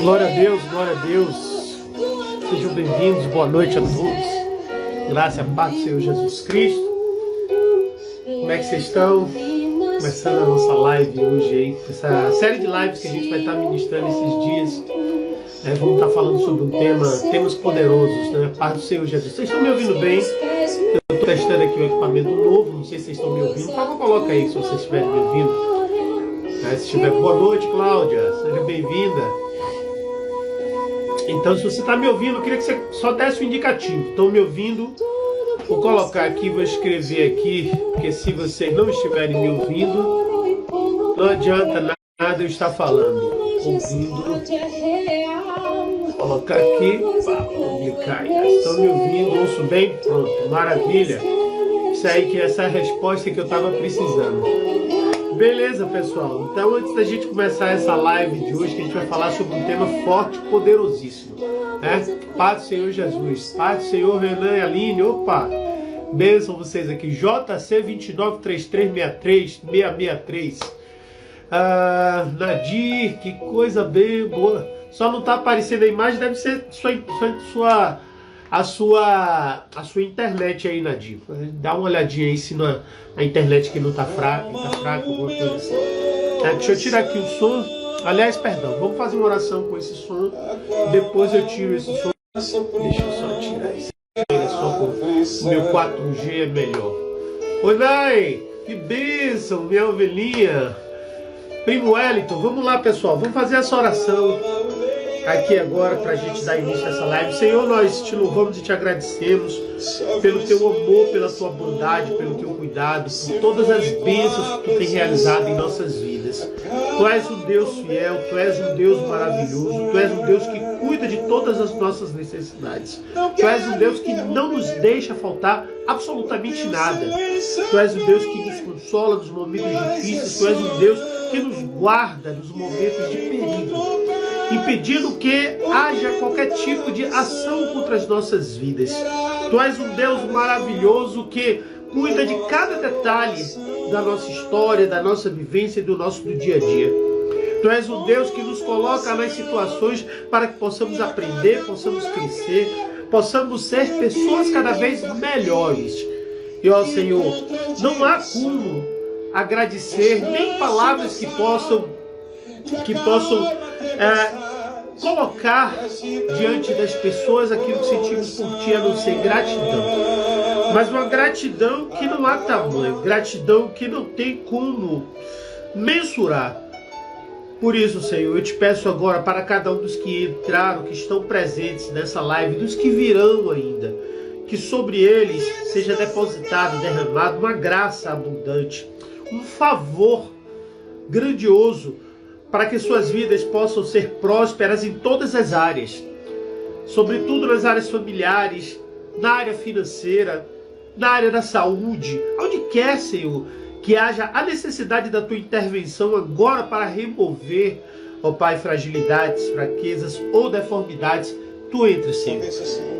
Glória a Deus, glória a Deus. Sejam bem-vindos, boa noite a todos. Graça e paz do Senhor Jesus Cristo. Como é que vocês estão? Começando a nossa live hoje aí, essa série de lives que a gente vai estar ministrando esses dias. Vamos estar falando sobre um temas poderosos, né? Paz do Senhor Jesus. Vocês estão me ouvindo bem? Eu estou testando aqui um equipamento novo, não sei se vocês estão me ouvindo. Por favor, coloca aí se vocês estiverem me ouvindo. Se estiver, boa noite, Cláudia, seja bem-vinda. Então, se você está me ouvindo, eu queria que você só desse um indicativo. Estão me ouvindo? Vou colocar aqui, vou escrever aqui, porque se vocês não estiverem me ouvindo, não adianta nada eu estar falando. Ouvindo. Vou colocar aqui para publicar. Estão me ouvindo? Ouço bem? Pronto, maravilha. Isso aí que essa é a resposta que eu estava precisando. Beleza, pessoal. Então, antes da gente começar essa live de hoje, que a gente vai falar sobre um tema forte e poderosíssimo, né? Paz do Senhor Jesus. Paz do Senhor Renan e Aline. Opa! Bênção vocês aqui. JC 293363 Nadir, que coisa bem boa. Só não está aparecendo a imagem, deve ser a sua internet aí, Nadir. Dá uma olhadinha aí se a internet que não está fraca, alguma coisa assim. Deixa eu tirar aqui o som. Aliás, perdão, vamos fazer uma oração com esse som. Depois eu tiro esse som. Deixa eu só tirar esse som com o meu 4G é melhor. Oi, Nai! Que bênção, minha ovelhinha. Primo Wellington, vamos lá, pessoal. Vamos fazer essa oração aqui agora para a gente dar início a essa live. Senhor, nós te louvamos e te agradecemos pelo teu amor, pela tua bondade, pelo teu cuidado, por todas as bênçãos que tu tem realizado em nossas vidas. Tu és um Deus fiel, tu és um Deus maravilhoso, tu és um Deus que cuida de todas as nossas necessidades. Tu és um Deus que não nos deixa faltar absolutamente nada. Tu és um Deus que nos consola nos momentos difíceis, tu és um Deus que nos guarda nos momentos de perigo, impedindo que haja qualquer tipo de ação contra as nossas vidas. Tu és um Deus maravilhoso que cuida de cada detalhe da nossa história, da nossa vivência e do dia a dia. Tu és um Deus que nos coloca nas situações para que possamos aprender, possamos crescer, possamos ser pessoas cada vez melhores. E ó Senhor, não há como agradecer, nem palavras que possam colocar diante das pessoas aquilo que sentimos por ti, a não ser gratidão. Mas uma gratidão que não há tamanho, gratidão que não tem como mensurar. Por isso, Senhor, eu te peço agora para cada um dos que entraram, que estão presentes nessa live, dos que virão ainda, que sobre eles seja depositado, derramado uma graça abundante, um favor grandioso, para que suas vidas possam ser prósperas em todas as áreas, sobretudo nas áreas familiares, na área financeira, na área da saúde, onde quer, Senhor, que haja a necessidade da tua intervenção agora para remover, ó Pai, fragilidades, fraquezas ou deformidades. Tu entra, Senhor,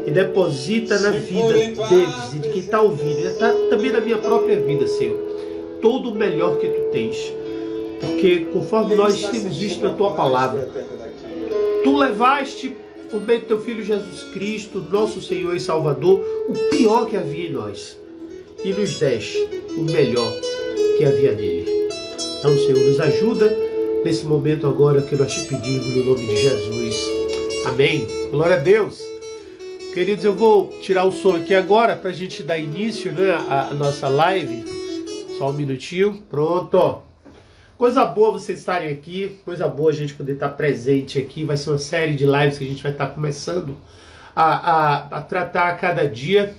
e deposita na vida deles e de quem está ouvindo, e também na minha própria vida, Senhor, todo o melhor que tu tens. Porque conforme nós temos visto na tua palavra, tu levaste por meio do teu Filho Jesus Cristo, nosso Senhor e Salvador, o pior que havia em nós, e nos deste o melhor que havia nele. Então, Senhor, nos ajuda nesse momento agora que nós te pedimos no nome de Jesus. Amém. Glória a Deus. Queridos, eu vou tirar o som aqui agora para a gente dar início, né, à nossa live. Só um minutinho. Pronto. Coisa boa vocês estarem aqui, coisa boa a gente poder estar presente aqui. Vai ser uma série de lives que a gente vai estar começando a tratar a cada dia.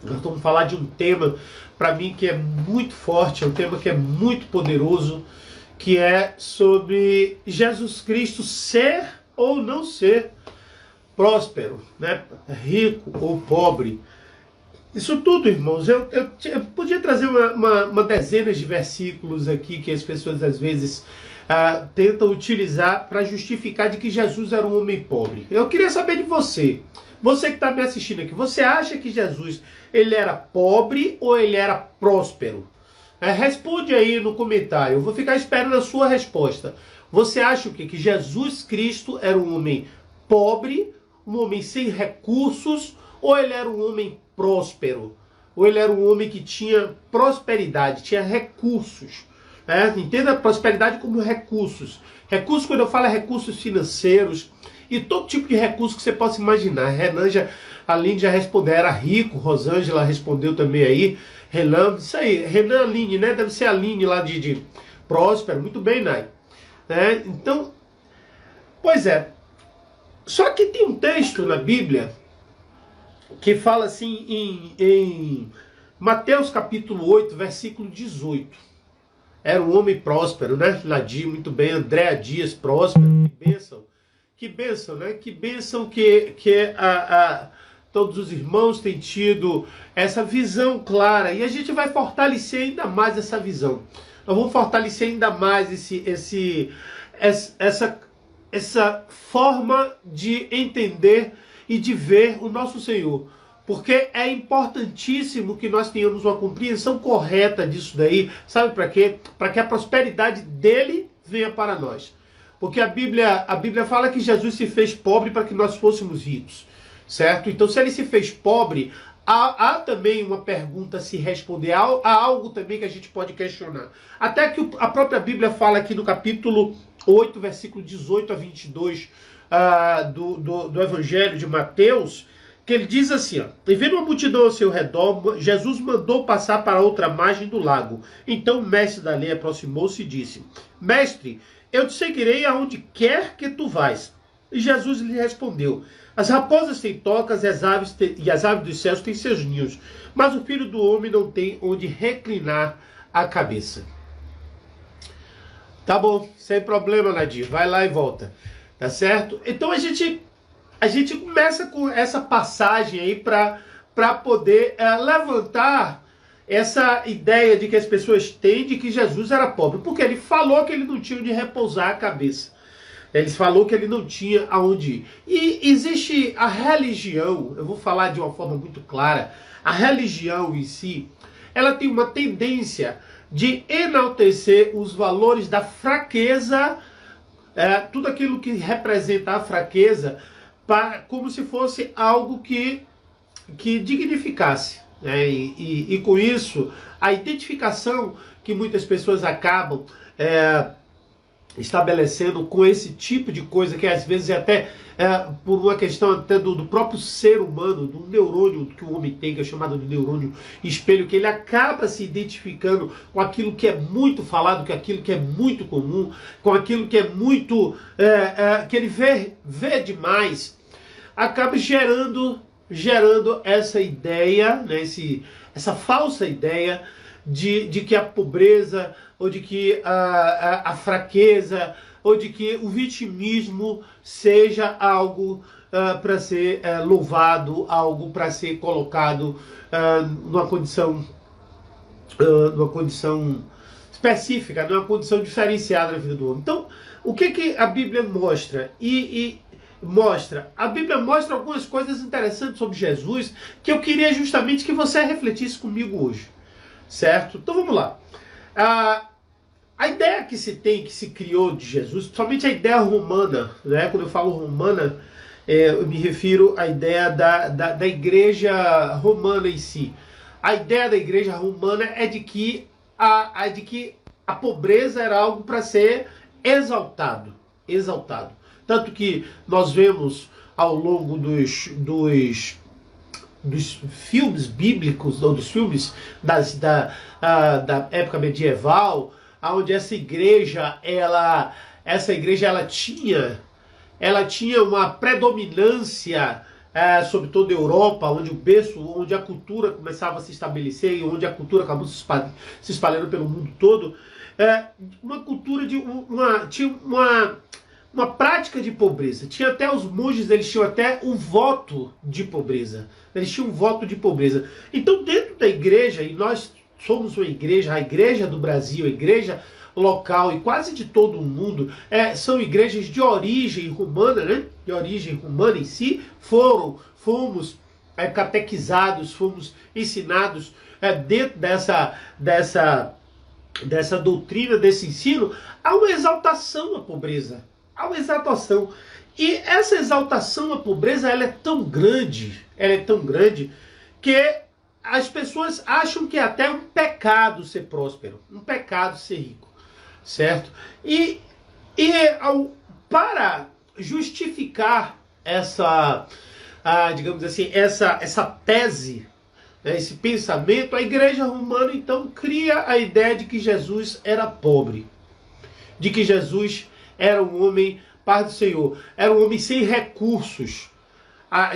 Nós vamos falar de um tema, para mim, que é muito forte, é um tema que é muito poderoso, que é sobre Jesus Cristo ser ou não ser próspero, né? Rico ou pobre. Isso tudo, irmãos, eu podia trazer uma dezena de versículos aqui que as pessoas às vezes tentam utilizar para justificar de que Jesus era um homem pobre. Eu queria saber de você que está me assistindo aqui, você acha que Jesus ele era pobre ou ele era próspero? Responde aí no comentário, eu vou ficar esperando a sua resposta. Você acha o quê? Que Jesus Cristo era um homem pobre, um homem sem recursos, ou ele era um homem próspero? Ou ele era um homem que tinha prosperidade, tinha recursos? Entenda a prosperidade como recursos. Recursos, quando eu falo, é recursos financeiros e todo tipo de recurso que você possa imaginar. Aline já respondeu, era rico. Rosângela respondeu também aí. Renan, isso aí, Renan Aline, né? Deve ser a Aline lá de próspero. Muito bem, Nai. Então, pois é. Só que tem um texto na Bíblia que fala assim em Mateus capítulo 8, versículo 18. Era um homem próspero, né? Nadir, muito bem. Andréa Dias, próspero. Que bênção. Que bênção, né? Que bênção que todos os irmãos têm tido essa visão clara. E a gente vai fortalecer ainda mais essa visão. Nós vamos fortalecer ainda mais essa forma de entender e de ver o nosso Senhor. Porque é importantíssimo que nós tenhamos uma compreensão correta disso daí. Sabe para quê? Para que a prosperidade dele venha para nós. Porque a Bíblia fala que Jesus se fez pobre para que nós fôssemos ricos. Certo? Então, se ele se fez pobre, há também uma pergunta a se responder. Há algo também que a gente pode questionar. Até que a própria Bíblia fala aqui no capítulo 8, versículo 18 a 22 do Evangelho de Mateus, que ele diz assim, e vendo uma multidão ao seu redor, Jesus mandou passar para outra margem do lago. Então o mestre da lei aproximou-se e disse, mestre, eu te seguirei aonde quer que tu vais. E Jesus lhe respondeu, as raposas têm tocas e as aves dos céus têm seus ninhos, mas o filho do homem não tem onde reclinar a cabeça. Tá bom, sem problema, Nadir, vai lá e volta. Tá certo? Então a gente começa com essa passagem aí para poder levantar essa ideia de que as pessoas têm de que Jesus era pobre. Porque ele falou que ele não tinha onde repousar a cabeça. Ele falou que ele não tinha aonde ir. E existe a religião, eu vou falar de uma forma muito clara, a religião em si, ela tem uma tendência de enaltecer os valores da fraqueza, tudo aquilo que representa a fraqueza, como se fosse algo que dignificasse. E com isso, a identificação que muitas pessoas acabam estabelecendo com esse tipo de coisa, que às vezes é até por uma questão até do próprio ser humano, do neurônio que o homem tem, que é chamado de neurônio espelho, que ele acaba se identificando com aquilo que é muito falado, com aquilo que é muito comum, com aquilo que é muito que ele vê demais, acaba gerando essa ideia, né, essa falsa ideia de que a pobreza, ou de que a fraqueza, ou de que o vitimismo seja algo para ser louvado, algo para ser colocado numa condição específica, numa condição diferenciada na vida do homem. Então, o que a Bíblia mostra? A Bíblia mostra algumas coisas interessantes sobre Jesus que eu queria justamente que você refletisse comigo hoje. Certo? Então vamos lá. A ideia que se criou de Jesus, principalmente a ideia romana, né? Quando eu falo romana, eu me refiro à ideia da igreja romana em si. A ideia da igreja romana é de que a pobreza era algo para ser exaltado. Tanto que nós vemos ao longo dos filmes bíblicos, ou dos filmes da época medieval, onde essa igreja tinha uma predominância sobre toda a Europa, onde a cultura começava a se estabelecer e onde a cultura acabou se espalhando pelo mundo todo, uma cultura tinha uma prática de pobreza. Tinha até os monges, eles tinham até um voto de pobreza. Então, dentro da igreja, e nós somos uma igreja, a igreja do Brasil, a igreja local e quase de todo o mundo, são igrejas de origem romana, né? De origem romana em si. Fomos catequizados, fomos ensinados dentro dessa dessa doutrina, desse ensino, há uma exaltação à pobreza. Há uma exaltação. E essa exaltação à pobreza, ela é tão grande, que as pessoas acham que é até um pecado ser próspero, um pecado ser rico, certo? Para justificar essa, digamos assim, essa tese, né, esse pensamento, a igreja romana então cria a ideia de que Jesus era pobre, de que Jesus era um homem, paz do Senhor, era um homem sem recursos,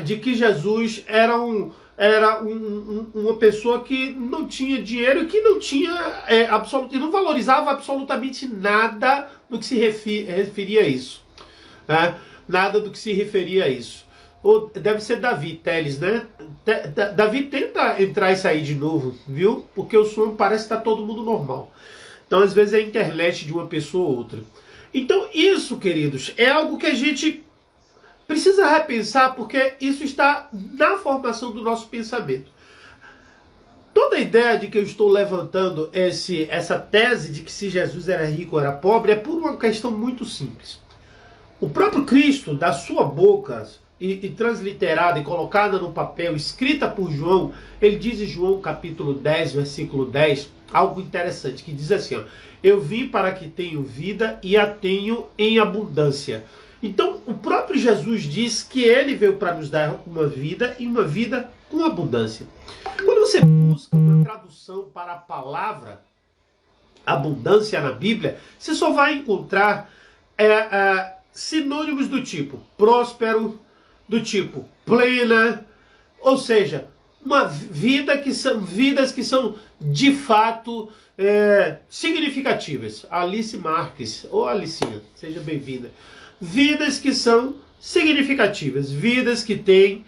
de que Jesus era uma pessoa que não tinha dinheiro e que não tinha não valorizava absolutamente nada do que se referia a isso, né? Nada do que se referia a isso. Ou deve ser Davi Teles, né? Davi tenta entrar e sair de novo, viu? Porque o som parece que está todo mundo normal. Então, às vezes, é a internet de uma pessoa ou outra. Então, isso, queridos, é algo que a gente precisa repensar, porque isso está na formação do nosso pensamento. Toda a ideia de que eu estou levantando essa tese de que se Jesus era rico ou era pobre é por uma questão muito simples. O próprio Cristo, da sua boca, e transliterada e colocada no papel, escrita por João, ele diz em João capítulo 10, versículo 10, algo interessante, que diz assim, ó, eu vim para que tenham vida e a tenham em abundância. Então, o próprio Jesus diz que ele veio para nos dar uma vida e uma vida com abundância. Quando você busca uma tradução para a palavra abundância na Bíblia, você só vai encontrar sinônimos do tipo próspero, do tipo plena, ou seja, vidas que são de fato significativas. Alice Marques, ou Alicinha, seja bem-vinda. Vidas que são significativas, vidas que têm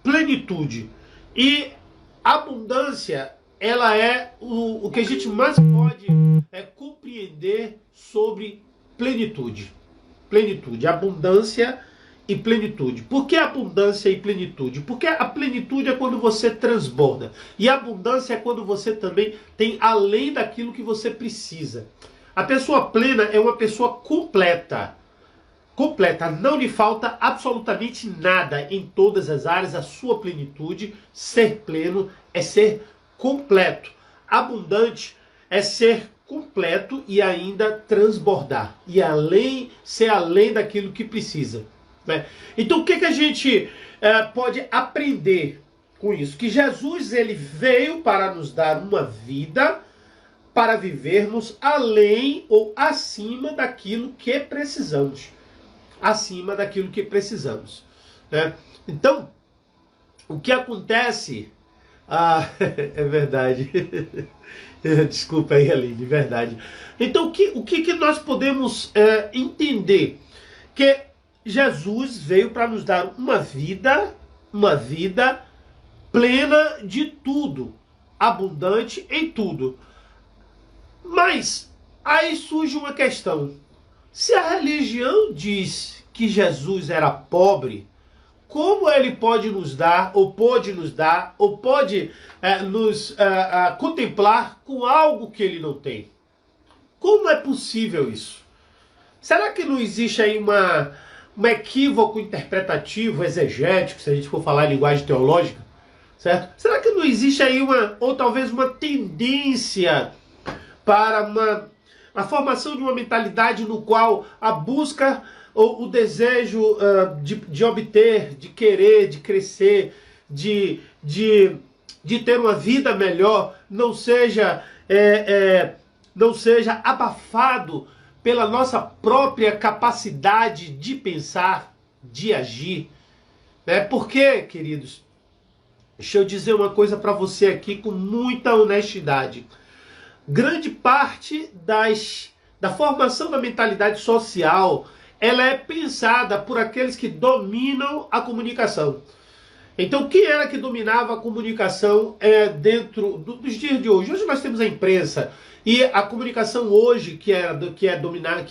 plenitude. E abundância, ela é o que a gente mais pode compreender sobre plenitude. Plenitude, abundância e plenitude. Por que abundância e plenitude? Porque a plenitude é quando você transborda. E a abundância é quando você também tem além daquilo que você precisa. A pessoa plena é uma pessoa completa. Completa, não lhe falta absolutamente nada em todas as áreas. A sua plenitude, ser pleno, é ser completo. Abundante é ser completo e ainda transbordar. E ser além daquilo que precisa, né? Então o que a gente pode aprender com isso? Que Jesus ele veio para nos dar uma vida para vivermos além ou acima daquilo que precisamos. Acima daquilo que precisamos, né? Então, o que acontece... é verdade. Desculpa aí, Aline, verdade. Então, o que nós podemos entender? Que Jesus veio para nos dar uma vida plena de tudo, abundante em tudo. Mas aí surge uma questão. Se a religião diz que Jesus era pobre, como ele pode nos dar, ou pode nos contemplar com algo que ele não tem? Como é possível isso? Será que não existe aí um equívoco interpretativo, exegético, se a gente for falar em linguagem teológica, certo? Será que não existe aí ou talvez uma tendência para a formação de uma mentalidade no qual a busca ou o desejo de obter, de querer, de crescer, de ter uma vida melhor, não seja abafado pela nossa própria capacidade de pensar, de agir, né? Porque, queridos, deixa eu dizer uma coisa para você aqui com muita honestidade. Grande parte da formação da mentalidade social, ela é pensada por aqueles que dominam a comunicação. Então, quem era que dominava a comunicação dentro dos dias de hoje? Hoje nós temos a imprensa, e a comunicação hoje, que é dominada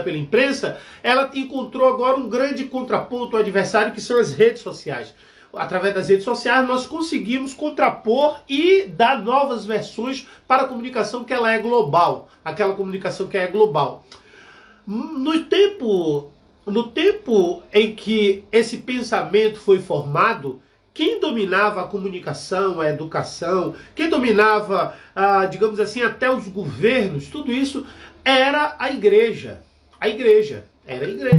pela imprensa, ela encontrou agora um grande contraponto ao adversário, que são as redes sociais. através das redes sociais, nós conseguimos contrapor e dar novas versões para a comunicação que ela é global, aquela comunicação que é global. No tempo em que esse pensamento foi formado, quem dominava a comunicação, a educação, quem dominava, digamos assim, até os governos, tudo isso era a igreja. A igreja, era a igreja.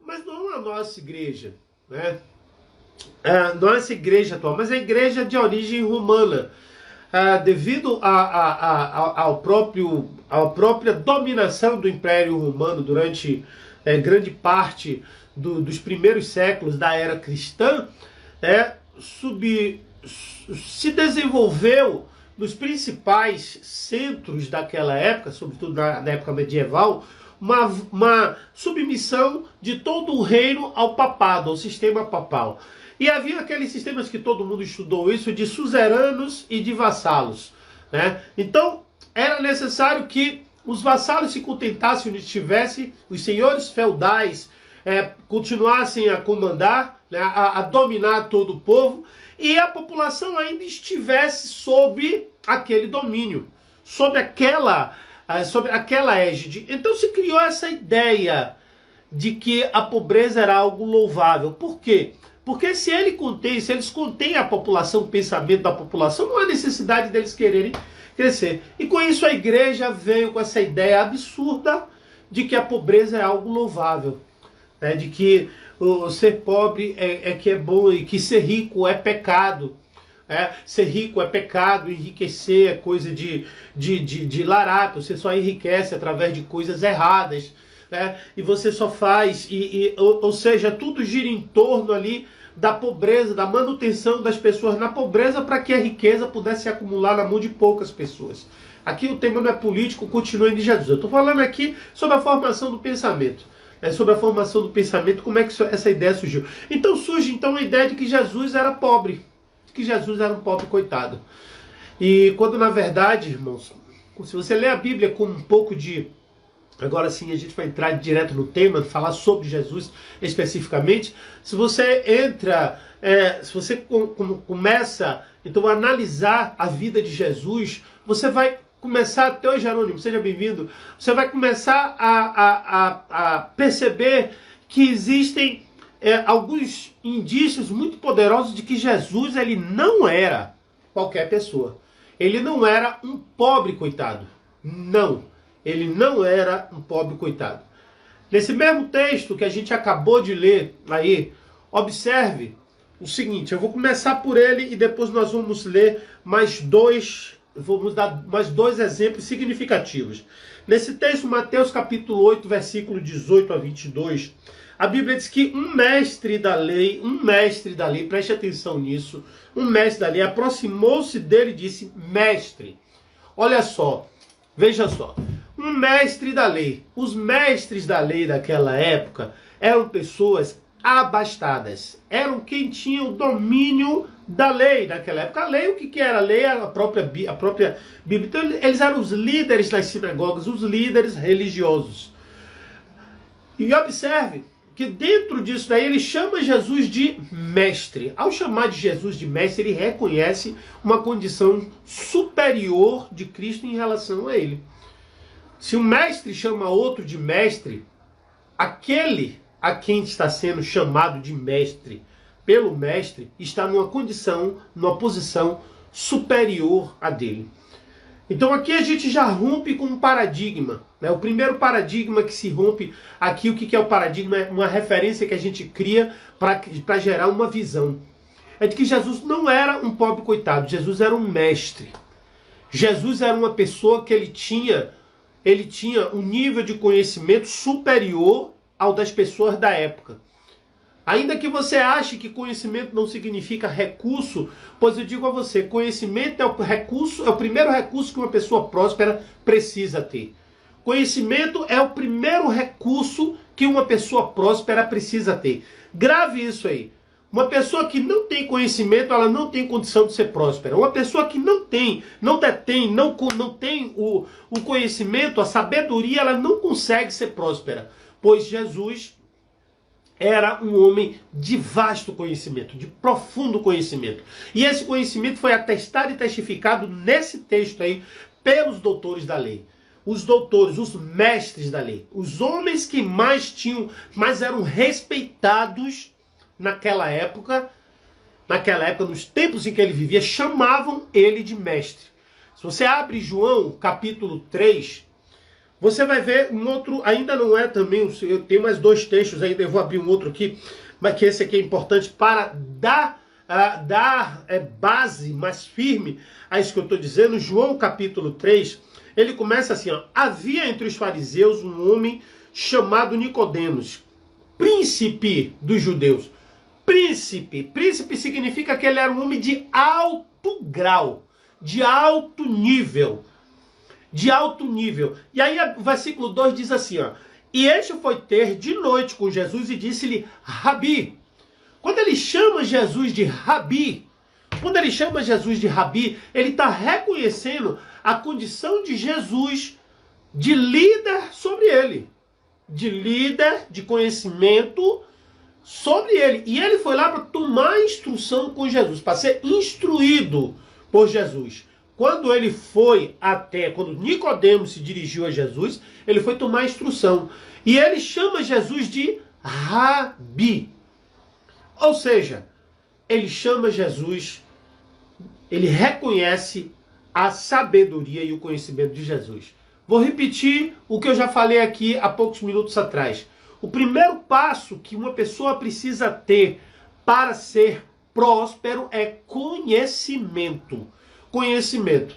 Mas não a nossa igreja, né? Nossa igreja atual, mas a igreja de origem romana. Devido à própria dominação do Império Romano durante grande parte dos primeiros séculos da era cristã, se desenvolveu nos principais centros daquela época, sobretudo na época medieval, uma submissão de todo o reino ao papado, ao sistema papal. E havia aqueles sistemas que todo mundo estudou isso, de suzeranos e de vassalos, né? Então, era necessário que os vassalos se contentassem onde estivessem, os senhores feudais continuassem a comandar, né, a dominar todo o povo, e a população ainda estivesse sob aquele domínio, sob aquela égide. Então se criou essa ideia de que a pobreza era algo louvável. Por quê? Porque se eles contêm a população, o pensamento da população, não há necessidade deles quererem crescer. E com isso a igreja veio com essa ideia absurda de que a pobreza é algo louvável, né? De que ser pobre que é bom e que ser rico é pecado. Ser rico é pecado, enriquecer é coisa de larápio, você só enriquece através de coisas erradas. E você só faz, ou seja, tudo gira em torno ali da pobreza, da manutenção das pessoas na pobreza para que a riqueza pudesse se acumular na mão de poucas pessoas. Aqui o tema não é político, continua de Jesus. Eu estou falando aqui sobre a formação do pensamento. Sobre a formação do pensamento, como é que essa ideia surgiu. Então surge a ideia de que Jesus era pobre, que Jesus era um pobre coitado. E quando na verdade, irmãos, se você lê a Bíblia com um pouco de... Agora sim, a gente vai entrar direto no tema, falar sobre Jesus especificamente. Se você começa então a analisar a vida de Jesus, você vai começar, até Jerônimo, seja bem-vindo, você vai começar a perceber que existem alguns indícios muito poderosos de que Jesus ele não era qualquer pessoa. Ele não era um pobre coitado. Não. Ele não era um pobre coitado. Nesse mesmo texto que a gente acabou de ler aí, observe o seguinte, eu vou começar por ele e depois nós vamos ler vamos dar mais dois exemplos significativos. Nesse texto, Mateus capítulo 8, versículo 18 a 22, a Bíblia diz que um mestre da lei, preste atenção nisso, um mestre da lei aproximou-se dele e disse, mestre, olha só, veja só, um mestre da lei. Os mestres da lei daquela época eram pessoas abastadas. Eram quem tinha o domínio da lei daquela época. A lei, o que era? A lei era a própria Bíblia. Então eles eram os líderes das sinagogas, os líderes religiosos. E observe que dentro disso daí ele chama Jesus de mestre. Ao chamar de Jesus de mestre, ele reconhece uma condição superior de Cristo em relação a ele. Se o mestre chama outro de mestre, aquele a quem está sendo chamado de mestre pelo mestre está numa condição, numa posição superior a dele. Então aqui a gente já rompe com um paradigma. O primeiro paradigma que se rompe aqui, o que é o paradigma? É uma referência que a gente cria para gerar uma visão. É de que Jesus não era um pobre coitado, Jesus era um mestre. Jesus era uma pessoa que ele tinha um nível de conhecimento superior ao das pessoas da época. Ainda que você ache que conhecimento não significa recurso, pois eu digo a você, conhecimento é o primeiro recurso que uma pessoa próspera precisa ter. Conhecimento é o primeiro recurso que uma pessoa próspera precisa ter. Grave isso aí. Uma pessoa que não tem conhecimento, ela não tem condição de ser próspera. Uma pessoa que não tem o conhecimento, a sabedoria, ela não consegue ser próspera. Pois Jesus era um homem de vasto conhecimento, de profundo conhecimento. E esse conhecimento foi atestado e testificado nesse texto aí pelos doutores da lei. Os doutores, os mestres da lei, os homens que mais eram respeitados naquela época, nos tempos em que ele vivia, chamavam ele de mestre. Se você abre João, capítulo 3, você vai ver um outro, ainda não é também, eu tenho mais 2 textos ainda, eu vou abrir um outro aqui, mas que esse aqui é importante para dar base mais firme a isso que eu estou dizendo. João, capítulo 3, ele começa assim, ó: havia entre os fariseus um homem chamado Nicodemos, príncipe dos judeus. Príncipe significa que ele era um homem de alto grau, de alto nível. E aí o versículo 2 diz assim, ó: e este foi ter de noite com Jesus e disse-lhe, Rabi. Quando ele chama Jesus de Rabi, ele está reconhecendo a condição de Jesus de líder sobre ele, de líder de conhecimento sobre ele. E ele foi lá para tomar instrução com Jesus, para ser instruído por Jesus. Quando Nicodemos se dirigiu a Jesus, ele foi tomar instrução. E ele chama Jesus de Rabi. Ou seja, ele chama Jesus, ele reconhece a sabedoria e o conhecimento de Jesus. Vou repetir o que eu já falei aqui há poucos minutos atrás. O primeiro passo que uma pessoa precisa ter para ser próspero é conhecimento. Conhecimento.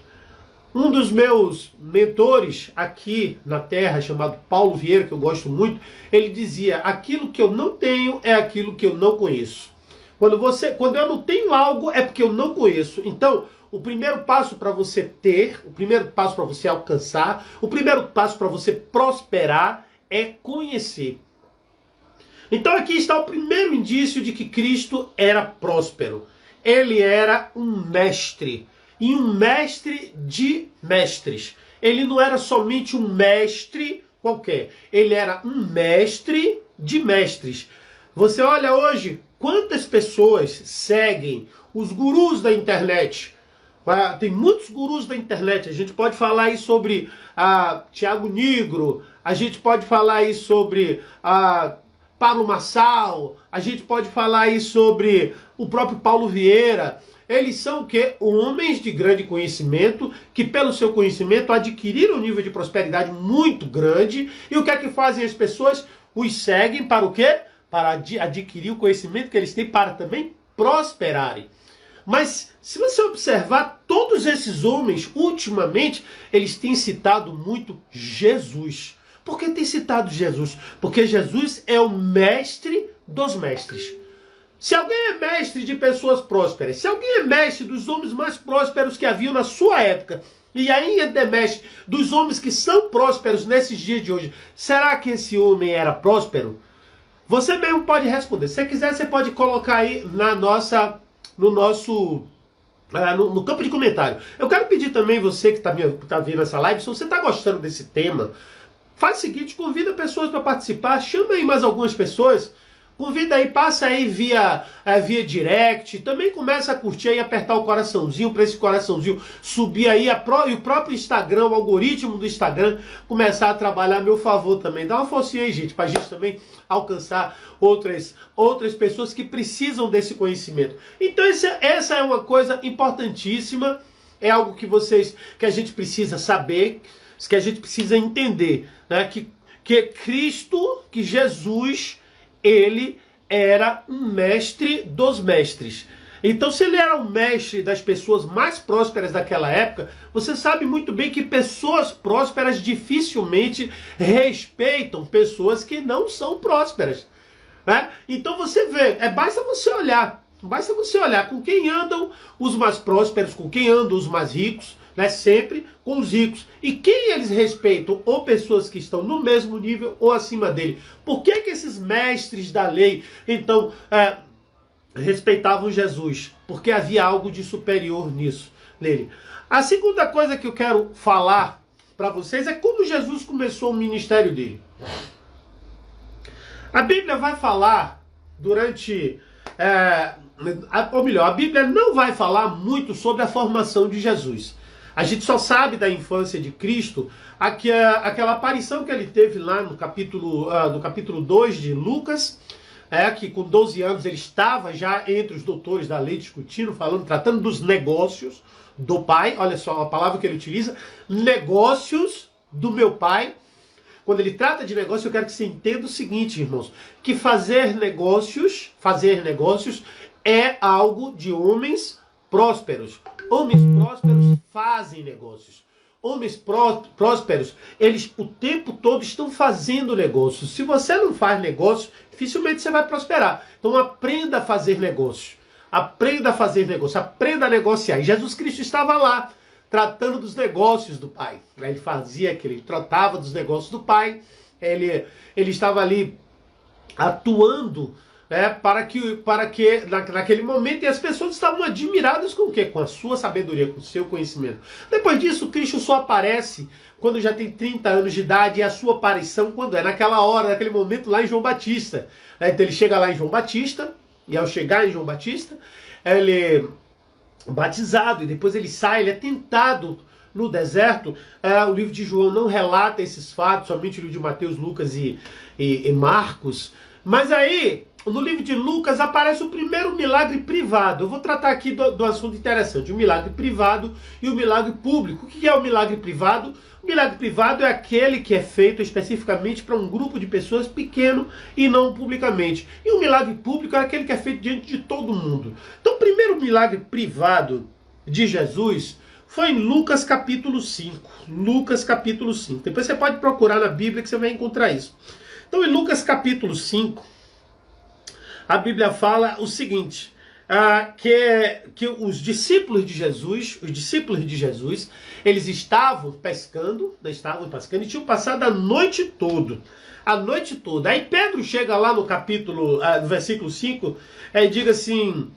Um dos meus mentores aqui na Terra, chamado Paulo Vieira, que eu gosto muito, ele dizia: aquilo que eu não tenho é aquilo que eu não conheço. Quando eu não tenho algo, é porque eu não conheço. Então, o primeiro passo para você ter, o primeiro passo para você alcançar, o primeiro passo para você prosperar é conhecer. Então aqui está o primeiro indício de que Cristo era próspero. Ele era um mestre. E um mestre de mestres. Ele não era somente um mestre qualquer. Ele era um mestre de mestres. Você olha hoje quantas pessoas seguem os gurus da internet. Tem muitos gurus da internet. A gente pode falar aí sobre Tiago Nigro. A gente pode falar aí sobre Paulo Massal. A gente pode falar aí sobre o próprio Paulo Vieira. Eles são o quê? Homens de grande conhecimento, que pelo seu conhecimento adquiriram um nível de prosperidade muito grande. E o que é que fazem as pessoas? Os seguem para o quê? Para adquirir o conhecimento que eles têm para também prosperarem. Mas se você observar, todos esses homens, ultimamente, eles têm citado muito Jesus. Por que tem citado Jesus? Porque Jesus é o mestre dos mestres. Se alguém é mestre de pessoas prósperas, se alguém é mestre dos homens mais prósperos que haviam na sua época, e ainda é mestre dos homens que são prósperos nesses dias de hoje, será que esse homem era próspero? Você mesmo pode responder. Se você quiser, você pode colocar aí no campo de comentário. Eu quero pedir também você que está vendo essa live, se você está gostando desse tema, faz o seguinte, convida pessoas para participar, chama aí mais algumas pessoas. Convida aí, passa aí via direct, também começa a curtir aí, apertar o coraçãozinho, para esse coraçãozinho subir aí, e o próprio Instagram, o algoritmo do Instagram, começar a trabalhar a meu favor também. Dá uma forcinha aí, gente, para a gente também alcançar outras pessoas que precisam desse conhecimento. Então essa é uma coisa importantíssima, é algo que a gente precisa saber, que a gente precisa entender, né? Que Cristo, que Jesus, ele era um mestre dos mestres. Então, se ele era um mestre das pessoas mais prósperas daquela época, você sabe muito bem que pessoas prósperas dificilmente respeitam pessoas que não são prósperas, né? Então você vê, basta você olhar com quem andam os mais prósperos, com quem andam os mais ricos, né? Sempre com os ricos. E quem eles respeitam? Ou pessoas que estão no mesmo nível ou acima dele. Por que esses mestres da lei, então, respeitavam Jesus? Porque havia algo de superior nele. A segunda coisa que eu quero falar para vocês é como Jesus começou o ministério dele. A Bíblia vai falar durante... ou melhor, a Bíblia não vai falar muito sobre a formação de Jesus. A gente só sabe da infância de Cristo aquela aparição que ele teve lá no capítulo 2 de Lucas, que com 12 anos ele estava já entre os doutores da lei discutindo, falando, tratando dos negócios do pai. Olha só a palavra que ele utiliza, negócios do meu pai. Quando ele trata de negócio, eu quero que você entenda o seguinte, irmãos, que fazer negócios é algo de homens prósperos. Homens prósperos fazem negócios. Homens prósperos, eles o tempo todo estão fazendo negócios. Se você não faz negócio, dificilmente você vai prosperar. Então aprenda a fazer negócios. Aprenda a fazer negócio. Aprenda a negociar. E Jesus Cristo estava lá, tratando dos negócios do Pai. Ele fazia aquilo, ele tratava dos negócios do Pai. Ele estava ali atuando para que naquele momento, e as pessoas estavam admiradas com o quê? Com a sua sabedoria, com o seu conhecimento. Depois disso, Cristo só aparece quando já tem 30 anos de idade, e a sua aparição quando é? Naquela hora, naquele momento lá em João Batista. Então ele chega lá em João Batista, e ao chegar em João Batista, ele é batizado, e depois ele sai, ele é tentado no deserto. O livro de João não relata esses fatos, somente o livro de Mateus, Lucas e Marcos. Mas aí, no livro de Lucas, aparece o primeiro milagre privado. Eu vou tratar aqui do assunto interessante, o milagre privado e o milagre público. O que é o milagre privado? O milagre privado é aquele que é feito especificamente para um grupo de pessoas pequeno e não publicamente. E o milagre público é aquele que é feito diante de todo mundo. Então, o primeiro milagre privado de Jesus foi em Lucas capítulo 5. Lucas capítulo 5. Depois você pode procurar na Bíblia que você vai encontrar isso. Então, em Lucas capítulo 5, a Bíblia fala o seguinte, que os discípulos de Jesus, eles estavam pescando e tinham passado a noite toda. Aí Pedro chega lá no no versículo 5, e diz assim,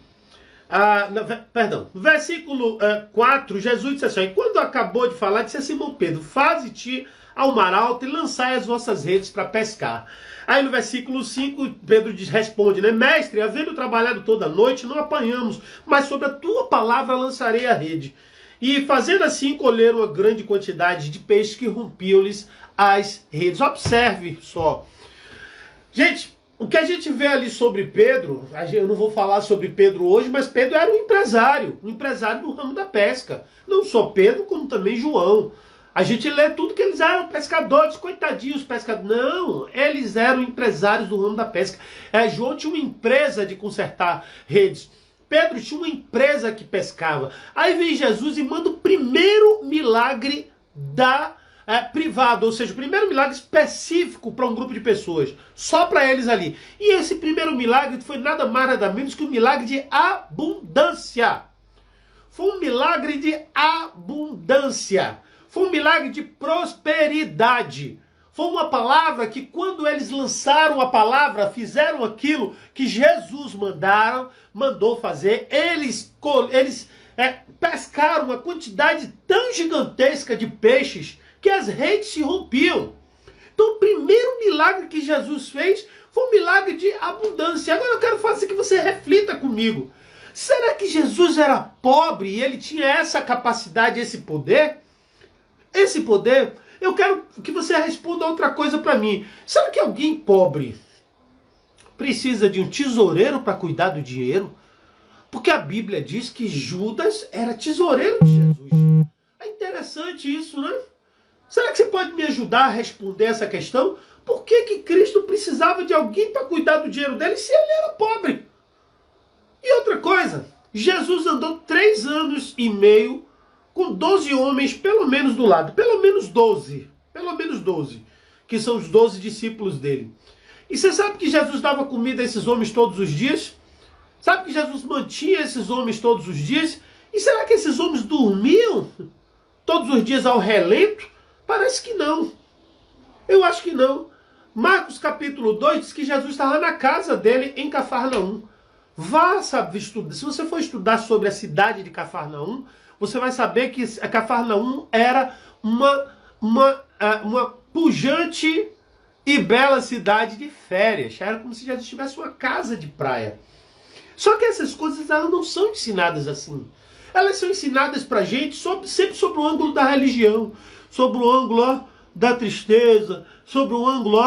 no versículo 4, Jesus disse assim, e quando acabou de falar, disse a Simão Pedro, faze-te ao mar alto e lançai as vossas redes para pescar. Aí no versículo 5, Pedro responde, mestre, havendo trabalhado toda a noite, não apanhamos, mas sobre a tua palavra lançarei a rede. E fazendo assim, colheram uma grande quantidade de peixes que rompiam-lhes as redes. Observe só. Gente, o que a gente vê ali sobre Pedro, eu não vou falar sobre Pedro hoje, mas Pedro era um empresário do ramo da pesca. Não só Pedro, como também João. A gente lê tudo que eles eram pescadores, coitadinhos pescadores. Não, eles eram empresários do ramo da pesca. João tinha uma empresa de consertar redes. Pedro tinha uma empresa que pescava. Aí vem Jesus e manda o primeiro milagre privado, ou seja, o primeiro milagre específico para um grupo de pessoas, só para eles ali. E esse primeiro milagre foi nada mais nada menos que um milagre de abundância. Foi um milagre de abundância. Foi um milagre de prosperidade. Foi uma palavra que quando eles lançaram a palavra, fizeram aquilo que Jesus mandou fazer, eles pescaram uma quantidade tão gigantesca de peixes que as redes se rompiam. Então o primeiro milagre que Jesus fez foi um milagre de abundância. Agora eu quero fazer que você reflita comigo. Será que Jesus era pobre e ele tinha essa capacidade, esse poder? Esse poder, eu quero que você responda outra coisa para mim. Será que alguém pobre precisa de um tesoureiro para cuidar do dinheiro? Porque a Bíblia diz que Judas era tesoureiro de Jesus. É interessante isso, né? Será que você pode me ajudar a responder essa questão? Por que Cristo precisava de alguém para cuidar do dinheiro dele se ele era pobre? E outra coisa, Jesus andou 3 anos e meio com 12 homens, pelo menos do lado. Pelo menos 12, que são os 12 discípulos dele. E você sabe que Jesus dava comida a esses homens todos os dias? Sabe que Jesus mantinha esses homens todos os dias? E será que esses homens dormiam todos os dias ao relento? Parece que não. Eu acho que não. Marcos capítulo 2 diz que Jesus estava na casa dele em Cafarnaum. Vá, sabe, estudar. Se você for estudar sobre a cidade de Cafarnaum, você vai saber que a Cafarnaum era uma pujante e bela cidade de férias. Era como se já tivesse uma casa de praia. Só que essas coisas elas não são ensinadas assim. Elas são ensinadas pra gente sempre sobre o ângulo da religião, sobre o ângulo da tristeza, sobre o ângulo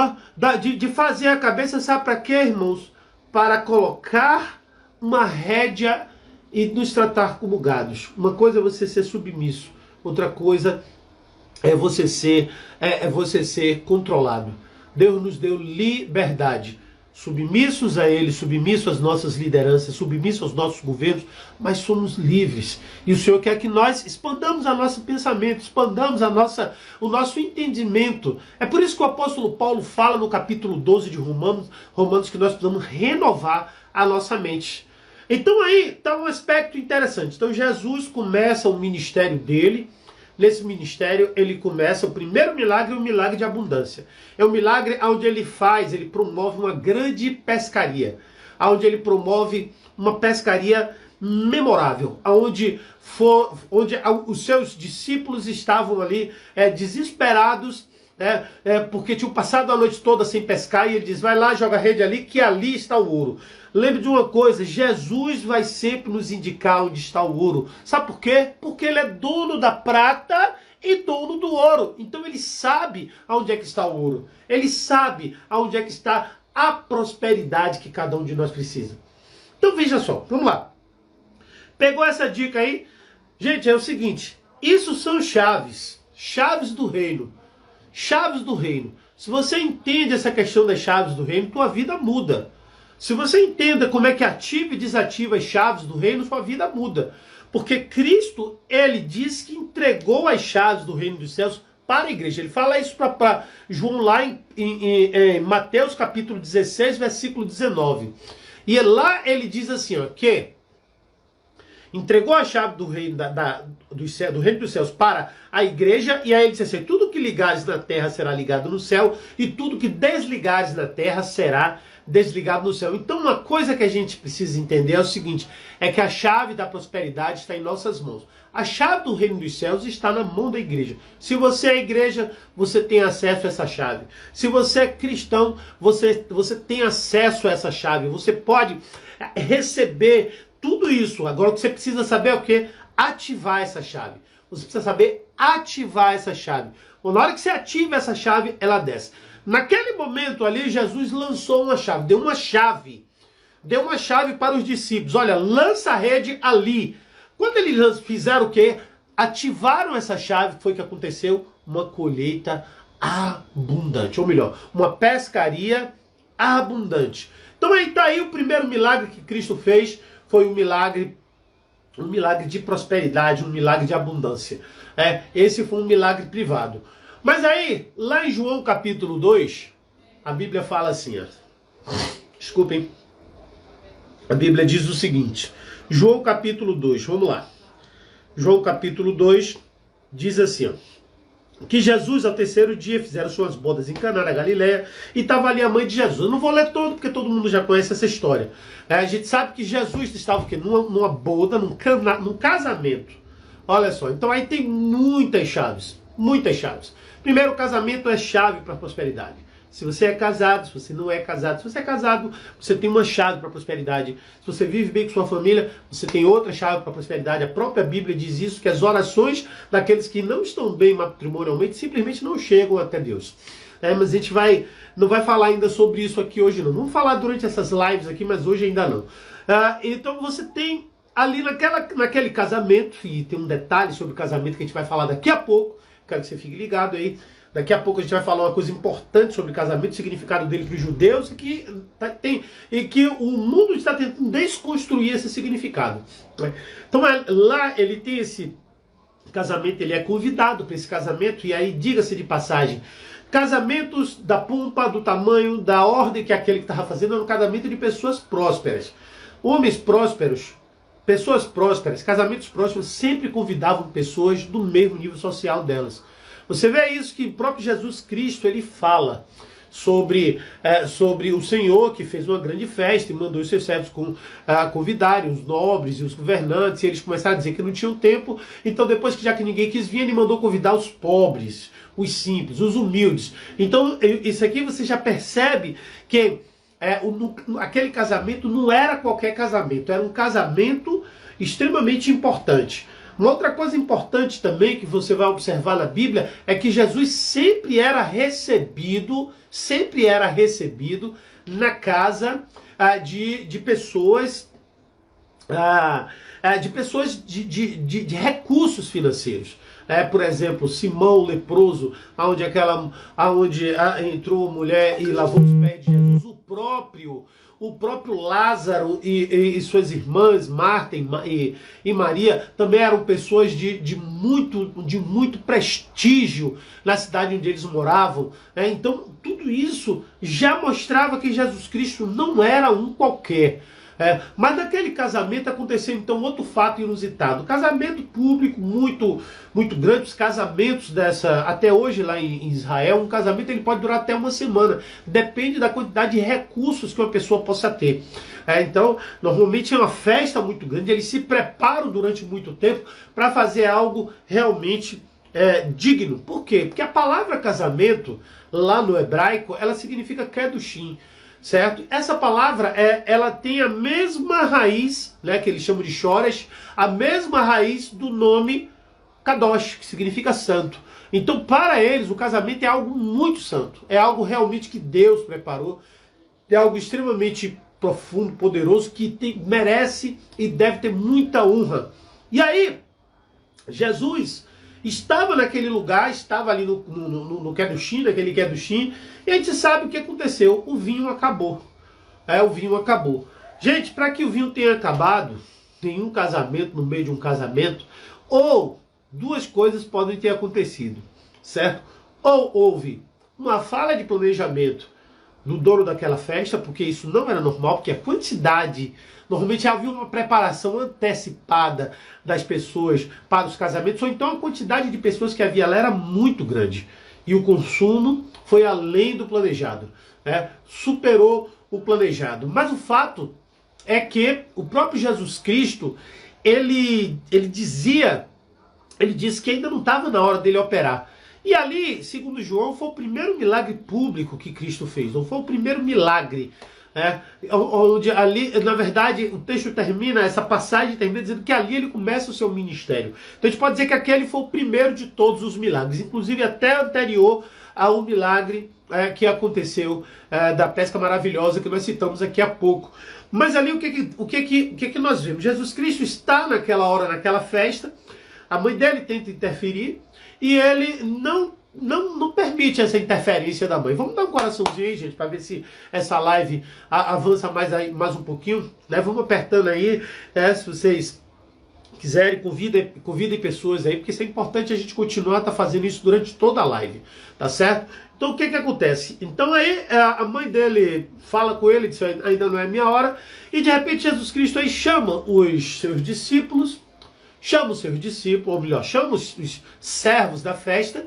de fazer a cabeça, sabe para quê, irmãos? Para colocar uma rédea e nos tratar como gados. Uma coisa é você ser submisso, outra coisa é você ser controlado. Deus nos deu liberdade. Submissos a Ele, submissos às nossas lideranças, submissos aos nossos governos, mas somos livres. E o Senhor quer que nós expandamos o nosso pensamento, expandamos o nosso entendimento. É por isso que o apóstolo Paulo fala no capítulo 12 de Romanos que nós precisamos renovar a nossa mente. Então aí está um aspecto interessante. Então Jesus começa o ministério dele. Nesse ministério, ele começa, o primeiro milagre é um milagre de abundância. É um milagre onde ele promove uma grande pescaria. Onde ele promove uma pescaria memorável. Onde os seus discípulos estavam ali desesperados, porque tinham passado a noite toda sem pescar. E ele diz, vai lá, joga a rede ali, que ali está o ouro. Lembre de uma coisa, Jesus vai sempre nos indicar onde está o ouro. Sabe por quê? Porque ele é dono da prata e dono do ouro. Então ele sabe aonde é que está o ouro. Ele sabe aonde é que está a prosperidade que cada um de nós precisa. Então veja só, vamos lá. Pegou essa dica aí? Gente, é o seguinte, isso são chaves do reino. Chaves do reino. Se você entende essa questão das chaves do reino, tua vida muda. Se você entenda como é que ativa e desativa as chaves do reino, sua vida muda. Porque Cristo, ele diz que entregou as chaves do reino dos céus para a igreja. Ele fala isso para João lá em Mateus capítulo 16, versículo 19. E lá ele diz assim, que entregou a chave do reino, do reino dos céus para a igreja, e aí ele disse assim, tudo que ligares na terra será ligado no céu, e tudo que desligares na terra será desligado no céu. Então uma coisa que a gente precisa entender é o seguinte, é que a chave da prosperidade está em nossas mãos. A chave do reino dos céus está na mão da igreja. Se você é igreja, você tem acesso a essa chave. Se você é cristão, você tem acesso a essa chave. Você pode receber tudo isso. Agora o que você precisa saber é o quê? Ativar essa chave. Você precisa saber ativar essa chave. Na hora que você ativa essa chave, ela desce. Naquele momento ali, Jesus lançou uma chave, deu uma chave para os discípulos. Olha, lança a rede ali. Quando eles fizeram o quê? Ativaram essa chave, foi o que aconteceu? Uma colheita abundante, ou melhor, uma pescaria abundante. Então aí está aí o primeiro milagre que Cristo fez, foi um milagre de prosperidade, um milagre de abundância. Esse foi um milagre privado. Mas aí, lá em João capítulo 2, a Bíblia fala assim, desculpem, a Bíblia diz o seguinte, João capítulo 2, vamos lá. João capítulo 2 diz assim, que Jesus ao terceiro dia fizeram suas bodas em Caná da Galileia e estava ali a mãe de Jesus. Eu não vou ler todo porque todo mundo já conhece essa história. A gente sabe que Jesus estava numa boda, num casamento. Olha só, então aí tem muitas chaves. Primeiro, o casamento é chave para a prosperidade. Se você é casado, se você não é casado. Se você é casado, você tem uma chave para a prosperidade. Se você vive bem com sua família, você tem outra chave para a prosperidade. A própria Bíblia diz isso, que as orações daqueles que não estão bem matrimonialmente simplesmente não chegam até Deus. Mas a gente não vai falar ainda sobre isso aqui hoje não. Vamos falar durante essas lives aqui, mas hoje ainda não. Então você tem ali naquele casamento, e tem um detalhe sobre o casamento que a gente vai falar daqui a pouco, quero que você fique ligado aí. Daqui a pouco a gente vai falar uma coisa importante sobre casamento, o significado dele para os judeus, e que o mundo está tentando desconstruir esse significado. Então lá ele tem esse casamento, ele é convidado para esse casamento, e aí, diga-se de passagem, casamentos da pompa, do tamanho, da ordem que aquele que estava fazendo, era um casamento de pessoas prósperas. Homens prósperos, pessoas prósperas, casamentos prósperos sempre convidavam pessoas do mesmo nível social delas. Você vê isso que o próprio Jesus Cristo ele fala sobre o Senhor que fez uma grande festa e mandou os seus servos convidarem os nobres e os governantes, e eles começaram a dizer que não tinham tempo. Então depois que já que ninguém quis vir, ele mandou convidar os pobres, os simples, os humildes. Então, isso aqui você já percebe que aquele casamento não era qualquer casamento, era um casamento extremamente importante. Uma outra coisa importante também que você vai observar na Bíblia é que Jesus sempre era recebido na casa de pessoas de recursos financeiros. Por exemplo, Simão o leproso, onde entrou a mulher e lavou os pés de Jesus, o próprio Lázaro e suas irmãs, Marta e Maria, também eram pessoas de muito prestígio na cidade onde eles moravam. Então, tudo isso já mostrava que Jesus Cristo não era um qualquer. Mas naquele casamento aconteceu então outro fato inusitado. Casamento público muito grande, os casamentos até hoje lá em Israel, um casamento ele pode durar até uma semana, depende da quantidade de recursos que uma pessoa possa ter. Então, normalmente é uma festa muito grande, eles se preparam durante muito tempo para fazer algo realmente digno. Por quê? Porque a palavra casamento, lá no hebraico, ela significa kedushim. Certo? Essa palavra ela tem a mesma raiz, né, que eles chamam de shoresh, a mesma raiz do nome kadosh, que significa santo. Então, para eles, o casamento é algo muito santo, é algo realmente que Deus preparou, é algo extremamente profundo, poderoso, que merece e deve ter muita honra. E Jesus estava naquele lugar, estava ali no Kedushim, naquele Kedushim, e a gente sabe o que aconteceu. O vinho acabou. O vinho acabou. Gente, para que o vinho tenha acabado, em um casamento, no meio de um casamento, ou duas coisas podem ter acontecido, certo? Ou houve uma falha de planejamento do dono daquela festa, porque isso não era normal, porque a quantidade... Normalmente havia uma preparação antecipada das pessoas para os casamentos, ou então a quantidade de pessoas que havia lá era muito grande. E o consumo foi além do planejado, superou o planejado. Mas o fato é que o próprio Jesus Cristo, ele disse que ainda não estava na hora dele operar. E ali, segundo João, foi o primeiro milagre público que Cristo fez, não foi o primeiro milagre. Onde ali, na verdade, o texto termina, essa passagem termina dizendo que ali ele começa o seu ministério. Então a gente pode dizer que aquele foi o primeiro de todos os milagres, inclusive até anterior ao milagre que aconteceu da pesca maravilhosa que nós citamos aqui há pouco. Mas ali o que nós vemos? Jesus Cristo está naquela hora, naquela festa, a mãe dele tenta interferir e ele não permite essa interferência da mãe. Vamos dar um coraçãozinho aí, gente, para ver se essa live avança mais um pouquinho. Vamos apertando aí, se vocês quiserem, convidem pessoas aí, porque isso é importante a gente continuar fazendo isso durante toda a live, tá certo? Então o que acontece? Então aí a mãe dele fala com ele, diz, ainda não é minha hora, e de repente Jesus Cristo aí chama os seus discípulos, ou melhor, chama os servos da festa,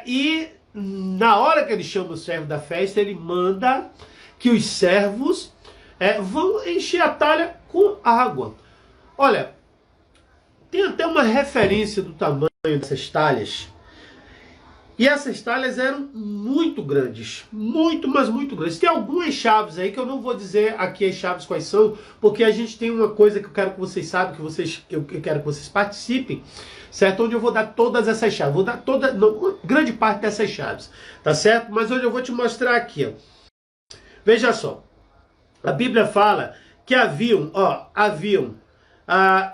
e na hora que ele chama o servo da festa, ele manda que os servos vão encher a talha com água. Olha, tem até uma referência do tamanho dessas talhas. E essas talhas eram muito grandes, mas muito grandes. Tem algumas chaves aí que eu não vou dizer aqui as chaves quais são, porque a gente tem uma coisa que eu quero que vocês saibam, eu quero que vocês participem, certo? Onde eu vou dar todas essas chaves, vou dar uma grande parte dessas chaves, tá certo? Mas hoje eu vou te mostrar aqui, ó. Veja só, a Bíblia fala que haviam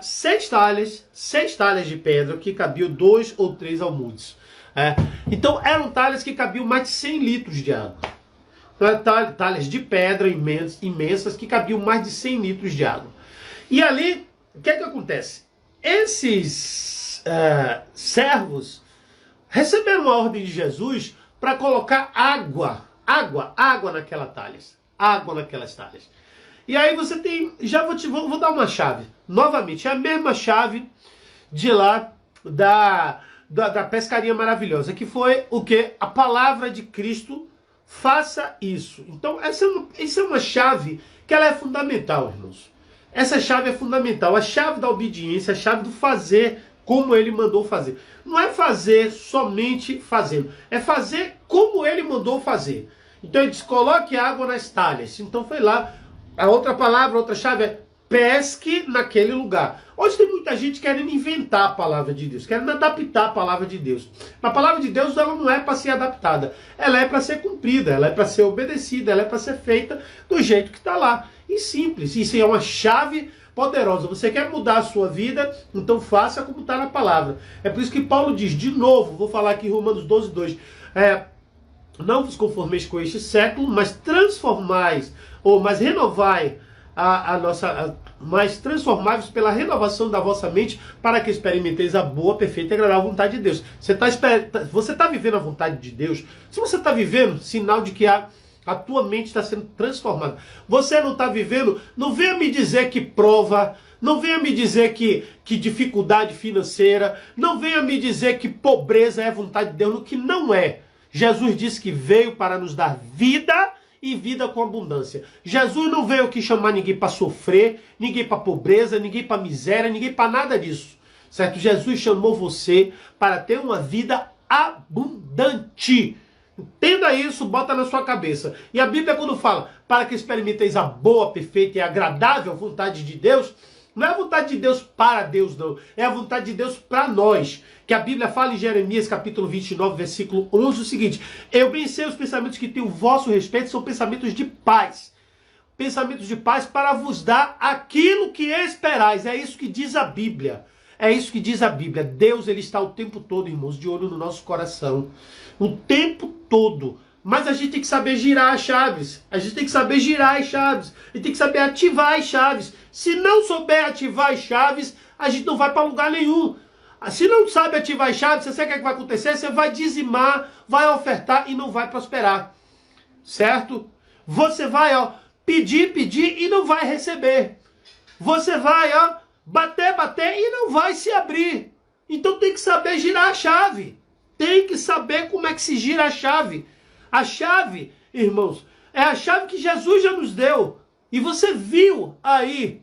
6 talhas de pedra que cabiam 2 ou 3 almudes. Então eram talhas que cabiam mais de 100 litros de água. Talhas de pedra imensas que cabiam mais de 100 litros de água. E ali, o que acontece? Esses servos receberam a ordem de Jesus para colocar água naquelas talhas. E aí você tem, vou dar uma chave. Novamente, é a mesma chave de lá da pescaria maravilhosa, que foi o que? A palavra de Cristo, faça isso. Então essa é uma chave que ela é fundamental, irmãos. Essa chave é fundamental, a chave da obediência, a chave do fazer como ele mandou fazer. Não é fazer somente fazendo, é fazer como ele mandou fazer. Então ele diz, coloque água nas talhas. Então foi lá, a outra palavra, a outra chave é pesque naquele lugar. Hoje tem muita gente querendo inventar a palavra de Deus, querendo adaptar a palavra de Deus. A palavra de Deus ela não é para ser adaptada, ela é para ser cumprida, ela é para ser obedecida, ela é para ser feita do jeito que está lá. E simples, isso é uma chave poderosa. Você quer mudar a sua vida, então faça como está na palavra. É por isso que Paulo diz, de novo, vou falar aqui em Romanos 12, 2, não vos conformeis com este século, mas transformais, ou mas renovai mas transformai-vos pela renovação da vossa mente, para que experimenteis a boa, perfeita e agradável vontade de Deus. Você está vivendo a vontade de Deus? Se você está vivendo, sinal de que a tua mente está sendo transformada. Você não está vivendo, não venha me dizer que prova, não venha me dizer que dificuldade financeira, não venha me dizer que pobreza é vontade de Deus, no que não é. Jesus disse que veio para nos dar vida e vida com abundância. Jesus não veio aqui chamar ninguém para sofrer, ninguém para pobreza, ninguém para miséria, ninguém para nada disso. Certo? Jesus chamou você para ter uma vida abundante. Entenda isso, bota na sua cabeça. E a Bíblia quando fala, para que experimenteis a boa, perfeita e agradável vontade de Deus, não é a vontade de Deus para Deus, não. É a vontade de Deus para nós. Que a Bíblia fala em Jeremias capítulo 29, versículo 11, o seguinte: eu bem sei os pensamentos que tenho o vosso respeito, são pensamentos de paz. Pensamentos de paz para vos dar aquilo que esperais. É isso que diz a Bíblia. É isso que diz a Bíblia. Deus, ele está o tempo todo, irmãos, de olho no nosso coração. O tempo todo. Mas a gente tem que saber girar as chaves. A gente tem que saber girar as chaves. A gente tem que saber ativar as chaves. Se não souber ativar as chaves, a gente não vai para lugar nenhum. Se não sabe ativar as chaves, você sabe o que vai acontecer? Você vai dizimar, vai ofertar e não vai prosperar. Certo? Você vai, pedir e não vai receber. Você vai, bater e não vai se abrir. Então tem que saber girar a chave. Tem que saber como é que se gira a chave. A chave, irmãos, é a chave que Jesus já nos deu. E você viu aí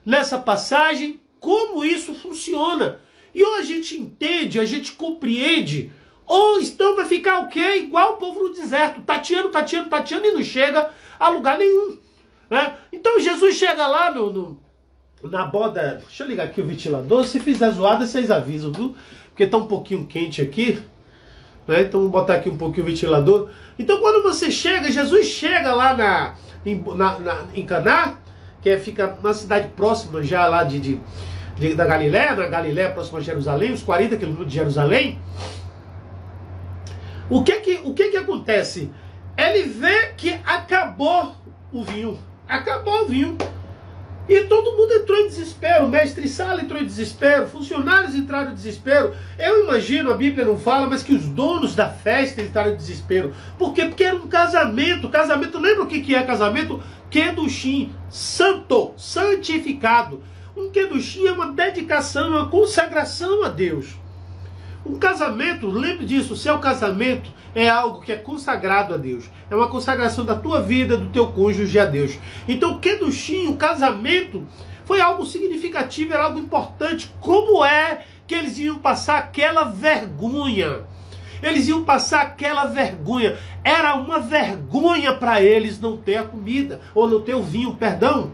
nessa passagem como isso funciona. E ou a gente entende, a gente compreende, ou então vai ficar o quê? Igual o povo no deserto, tateando e não chega a lugar nenhum. Né? Então Jesus chega lá na boda. Deixa eu ligar aqui o ventilador. Se fizer zoada, vocês avisam, viu? Porque tá um pouquinho quente aqui. Né? Então vou botar aqui um pouquinho o ventilador. Então quando você chega, Jesus chega lá em Caná, que fica uma cidade próxima já lá da Galiléia, na Galiléia próxima a Jerusalém, uns 40 quilômetros de Jerusalém. O que acontece? Ele vê que acabou o vinho. Acabou o vinho. E todo mundo entrou em desespero. O mestre Sala entrou em desespero. Funcionários entraram em desespero. Eu imagino, a Bíblia não fala, mas que os donos da festa entraram em desespero. Por quê? Porque era um casamento. Casamento, lembra o que é casamento? Kedushim, santo, santificado. Um Kedushim é uma dedicação, uma consagração a Deus. Um casamento, lembre disso, o seu casamento é algo que é consagrado a Deus. É uma consagração da tua vida, do teu cônjuge a Deus. Então o Kedushim, o casamento, foi algo significativo, era algo importante. Como é que eles iam passar aquela vergonha? Eles iam passar aquela vergonha. Era uma vergonha para eles não ter a comida, ou não ter o vinho, perdão.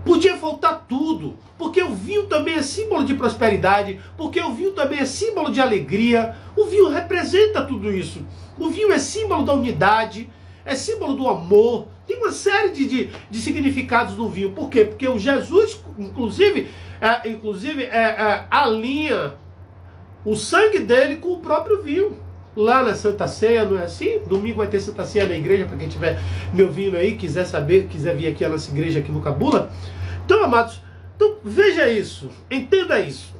Podia faltar tudo, porque o vinho também é símbolo de prosperidade, porque o vinho também é símbolo de alegria. O vinho representa tudo isso. O vinho é símbolo da unidade, é símbolo do amor. Tem uma série de significados no vinho. Por quê? Porque o Jesus, inclusive alinha o sangue dele com o próprio vinho. Lá na Santa Ceia, não é assim? Domingo vai ter Santa Ceia na igreja, para quem estiver me ouvindo aí, quiser saber, quiser vir aqui à nossa igreja aqui no Cabula. Então, amados, veja isso, entenda isso.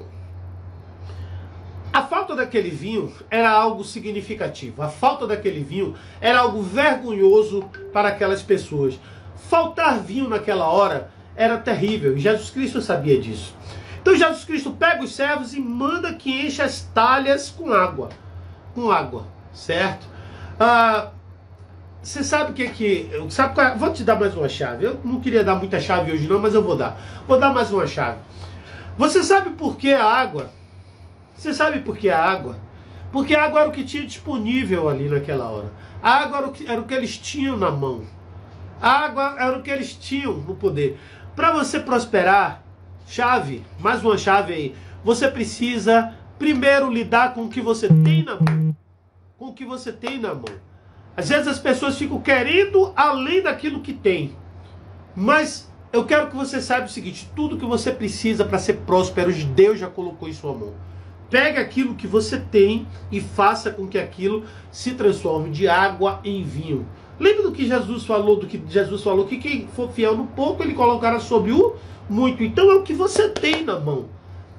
A falta daquele vinho era algo significativo. A falta daquele vinho era algo vergonhoso para aquelas pessoas. Faltar vinho naquela hora era terrível. E Jesus Cristo sabia disso. Então Jesus Cristo pega os servos e manda que encha as talhas com água. Com água, certo? Você sabe o que vou te dar mais uma chave. Eu não queria dar muita chave hoje não, mas eu vou dar. Vou dar mais uma chave. Você sabe por que a água? Você sabe por que a água? Porque a água era o que tinha disponível ali naquela hora. A água era o que eles tinham na mão. A água era o que eles tinham no poder. Para você prosperar, chave, mais uma chave aí, você precisa primeiro lidar com o que você tem na mão. Com o que você tem na mão. Às vezes as pessoas ficam querendo além daquilo que tem. Mas eu quero que você saiba o seguinte, tudo que você precisa para ser próspero, Deus já colocou em sua mão. Pega aquilo que você tem e faça com que aquilo se transforme de água em vinho. Lembra do que Jesus falou? Que quem for fiel no pouco, ele colocará sobre o muito. Então é o que você tem na mão.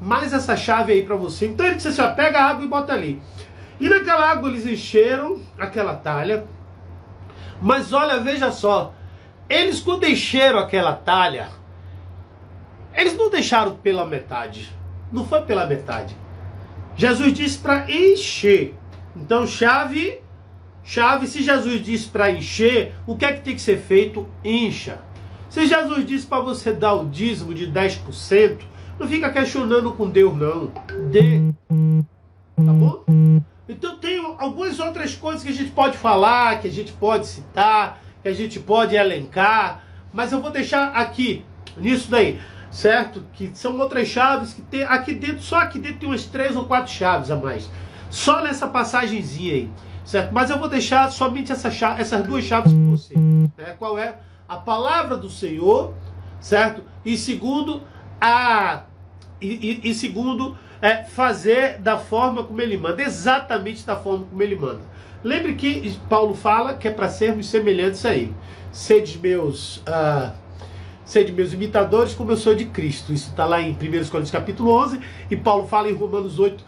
Mais essa chave aí para você. Então ele disse assim, ó, pega a água e bota ali. E naquela água eles encheram aquela talha. Mas olha, veja só. Eles quando encheram aquela talha, eles não deixaram pela metade. Não foi pela metade. Jesus disse para encher. Então chave, se Jesus disse para encher, o que é que tem que ser feito? Encha. Se Jesus disse para você dar o dízimo de 10%, não fica questionando com Deus não. Dê. Tá bom? Então tem algumas outras coisas que a gente pode falar, que a gente pode citar, que a gente pode elencar, mas eu vou deixar aqui, nisso daí. Certo? Que são outras chaves que tem aqui dentro, só aqui dentro tem umas 3 ou 4 chaves a mais. Só nessa passagenzinha aí. Certo? Mas eu vou deixar somente essas duas chaves com você. Né? Qual é? A palavra do Senhor, certo? E segundo, fazer da forma como ele manda. Exatamente da forma como ele manda. Lembre que Paulo fala que é para sermos semelhantes a ele. Sede meus imitadores como eu sou de Cristo. Isso está lá em 1 Coríntios capítulo 11. E Paulo fala em Romanos 8,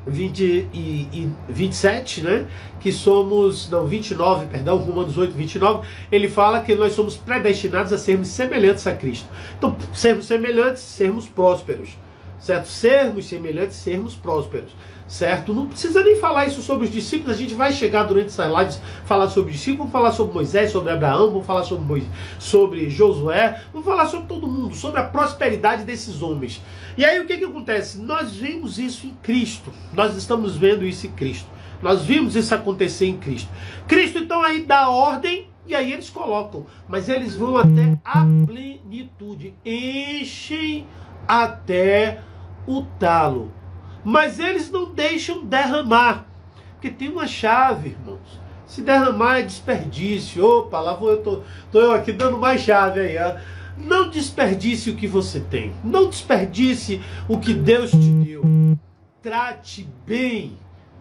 20 e 27, né? Que somos, não, 29, perdão, Romanos 8, 29. Ele fala que nós somos predestinados a sermos semelhantes a Cristo. Então, sermos semelhantes, sermos prósperos. Certo? Sermos semelhantes, sermos prósperos. Certo? Não precisa nem falar isso sobre os discípulos. A gente vai chegar durante essas lives falar sobre os discípulos, vamos falar sobre Moisés, sobre Abraão, vamos falar sobre Josué, vamos falar sobre todo mundo, sobre a prosperidade desses homens. E aí o que acontece? Nós vimos isso em Cristo. Nós estamos vendo isso em Cristo. Nós vimos isso acontecer em Cristo. Cristo então aí dá ordem e aí eles colocam. Mas eles vão até a plenitude. Enchem até o talo. Mas eles não deixam derramar. Porque tem uma chave, irmãos. Se derramar é desperdício. Opa, lá vou tô eu aqui dando mais chave aí. Ó. Não desperdice o que você tem. Não desperdice o que Deus te deu. Trate bem